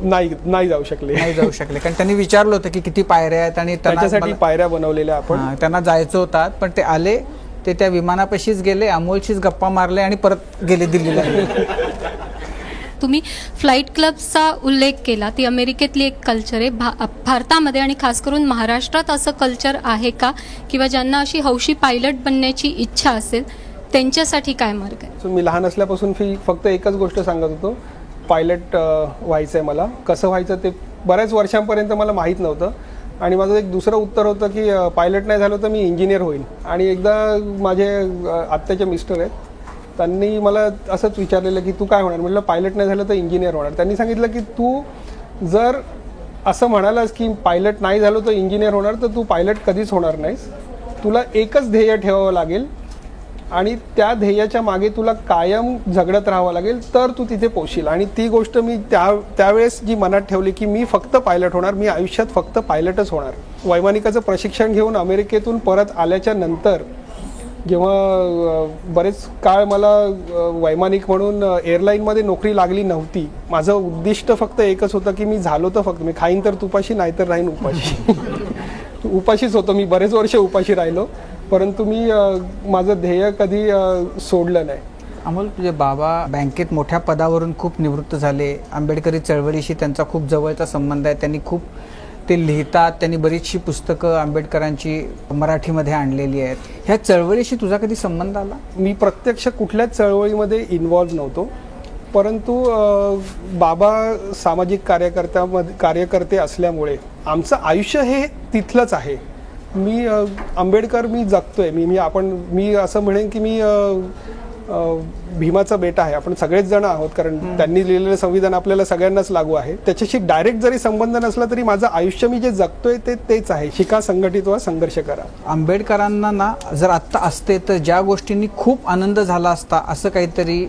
नाही जाऊ शकले. कारण त्यांनी विचारलं होतं की किती पायऱ्या आहेत आणि त्याच्यासाठी पायऱ्या बनवलेल्या आपण. त्यांना जायचं होतं पण ते आले, ते त्या विमानापाशीच गेले, अमोलशीच गप्पा मारले आणि परत गेले दिल्लीला. तुम्ही फ्लाईट क्लब्सचा उल्लेख केला. ती अमेरिकेतली एक कल्चर आहे. भारतामध्ये आणि खास करून महाराष्ट्रात असं कल्चर आहे का? किंवा ज्यांना अशी हौशी पायलट बनण्याची इच्छा असेल त्यांच्यासाठी काय मार्ग आहे? मी लहान असल्यापासून फक्त एकच गोष्ट सांगत होतो, पायलट व्हायचं आहे मला. कसं व्हायचं ते बऱ्याच वर्षांपर्यंत मला माहीत नव्हतं. आणि माझं एक दुसरं उत्तर होतं की पायलट नाही झालं तर मी इंजिनियर होईन. आणि एकदा माझे आत्याचे मिस्टर आहेत, त्यांनी मला असंच विचारलेलं की तू काय होणार? म्हटलं पायलट नाही झालं तर इंजिनियर होणार. त्यांनी सांगितलं की तू जर असं म्हणालास की पायलट नाही झालो तर इंजिनियर होणार तर तू पायलट कधीच होणार नाहीस. तुला एकच ध्येय ठेवावं लागेल आणि त्या ध्येयाच्या मागे तुला कायम झगडत राहावं लागेल तर तू तिथे पोहोचशील. आणि ती गोष्ट मी त्यावेळेस जी मनात ठेवली की मी फक्त पायलट होणार, मी आयुष्यात फक्त पायलटच होणार. वैमानिकाचं प्रशिक्षण घेऊन अमेरिकेतून परत आल्याच्या नंतर जेव्हा बरेच काळ मला वैमानिक म्हणून एअरलाईनमध्ये नोकरी लागली नव्हती, माझं उद्दिष्ट फक्त एकच होतं की मी झालो तर फक्त मी खाईन तर तुपाशी, नाहीतर राहीन उपाशी. उपाशीच होतो मी, बरेच वर्ष उपाशी राहिलो, परंतु मी माझं ध्येय कधी सोडलं नाही. अमोल, तुझे बाबा बँकेत मोठ्या पदावरून खूप निवृत्त झाले. आंबेडकरी चळवळीशी त्यांचा खूप जवळचा संबंध आहे. त्यांनी खूप ते लिहितात, त्यांनी बरीचशी पुस्तकं आंबेडकरांची मराठीमध्ये आणलेली आहेत. ह्या चळवळीशी तुझा कधी संबंध आला? मी प्रत्यक्ष कुठल्याच चळवळीमध्ये इन्व्हॉल्व नव्हतो, परंतु बाबा सामाजिक कार्यकर्ते असल्यामुळे आमचं आयुष्य हे तिथलंच आहे. मी आंबेडकर मी जगतोय. मी असं म्हणेन की मी भीमाचा बेटा आहे. आपण सगळेच जण आहोत, कारण त्यांनी लिहिलेलं संविधान आपल्याला सगळ्यांनाच लागू आहे. त्याच्याशी डायरेक्ट जरी संबंध नसला तरी माझं आयुष्य मी जे जगतोय तेच आहे. शिका, संघटित व्हा, संघर्ष करा. आंबेडकरांना ना जर आत्ता असते तर ज्या गोष्टींनी खूप आनंद झाला असता असं काहीतरी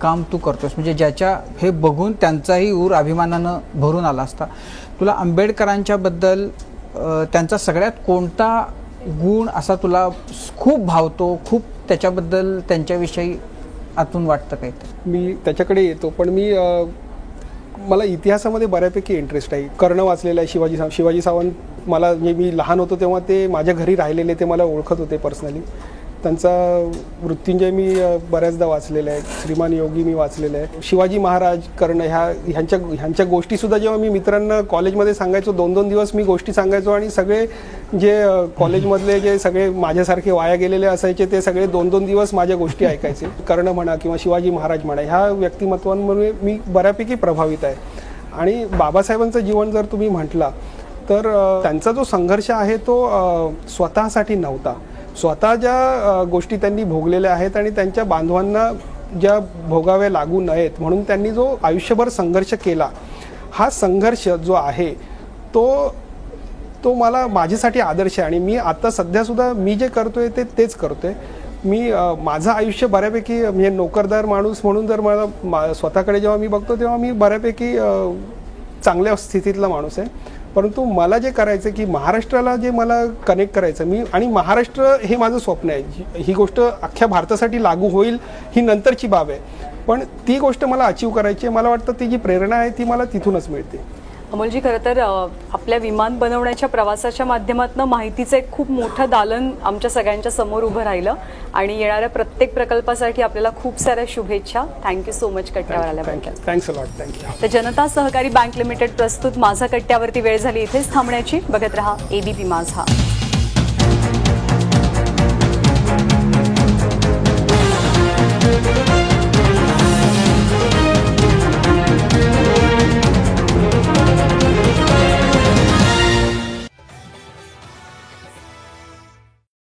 काम तू करतोस, म्हणजे ज्याच्या हे बघून त्यांचाही ऊर अभिमानानं भरून आला असता. तुला आंबेडकरांच्या बद्दल त्यांचा सगळ्यात कोणता गुण असा तुला खूप भावतो, खूप त्याच्याबद्दल त्यांच्याविषयी आतून वाटतं काहीतरी? मी त्याच्याकडे येतो, पण मला इतिहासामध्ये बऱ्यापैकी इंटरेस्ट आहे. कर्ण वाचलेला आहे शिवाजी सावंत. मला मी लहान होतो तेव्हा ते माझ्या घरी राहिलेले, ते मला ओळखत होते पर्सनली. त्यांचा मृत्युंजय मी बऱ्याचदा वाचलेलं आहे, श्रीमान योगी मी वाचलेलं आहे. शिवाजी महाराज, कर्ण ह्यांच्या गोष्टीसुद्धा जेव्हा मी मित्रांना कॉलेजमध्ये सांगायचो, 2-2 दिवस मी गोष्टी सांगायचो आणि सगळे जे कॉलेजमधले जे सगळे माझ्यासारखे वाया गेलेले असायचे ते सगळे 2-2 दिवस माझ्या गोष्टी ऐकायचे. कर्ण म्हणा किंवा शिवाजी महाराज म्हणा, ह्या व्यक्तिमत्वांमुळे मी बऱ्यापैकी प्रभावित आहे. आणि बाबासाहेबांचं जीवन जर तुम्ही म्हटला तर त्यांचा जो संघर्ष आहे तो स्वतःसाठी नव्हता. स्वतः ज्या गोष्टी त्यांनी भोगलेल्या आहेत आणि त्यांच्या बांधवांना ज्या भोगाव्या लागू नयेत म्हणून त्यांनी जो आयुष्यभर संघर्ष केला, हा संघर्ष जो आहे तो मला माझ्यासाठी आदर्श आहे. आणि मी आता सध्यासुद्धा मी जे करतोय तेच करतोय. मी माझं आयुष्य बऱ्यापैकी म्हणजे नोकरदार माणूस म्हणून जर मला स्वतःकडे जेव्हा मी बघतो तेव्हा मी बऱ्यापैकी चांगल्या स्थितीतला माणूस आहे. परंतु मला जे करायचं की महाराष्ट्राला जे मला कनेक्ट करायचं मी आणि महाराष्ट्र हे माझं स्वप्न आहे. ही गोष्ट अख्ख्या भारतासाठी लागू होईल ही नंतरची बाब आहे, पण ती गोष्ट मला अचीव करायची आहे. मला वाटतं ती जी प्रेरणा आहे ती मला तिथूनच मिळते. अमोलजी, खरं तर आपल्या विमान बनवण्याच्या प्रवासाच्या माध्यमातून माहितीचं एक खूप मोठं दालन आमच्या सगळ्यांच्या समोर उभं राहिलं आणि येणाऱ्या प्रत्येक प्रकल्पासाठी आपल्याला खूप साऱ्या शुभेच्छा. थँक्यू सो मच कट्ट्यावर आल्याबद्दल. Thanks a lot. थँक्यू. तर जनता सहकारी बँक लिमिटेड प्रस्तुत माझा कट्ट्यावरती वेळ झाली इथेच थांबण्याची. बघत रहा ABP माझा.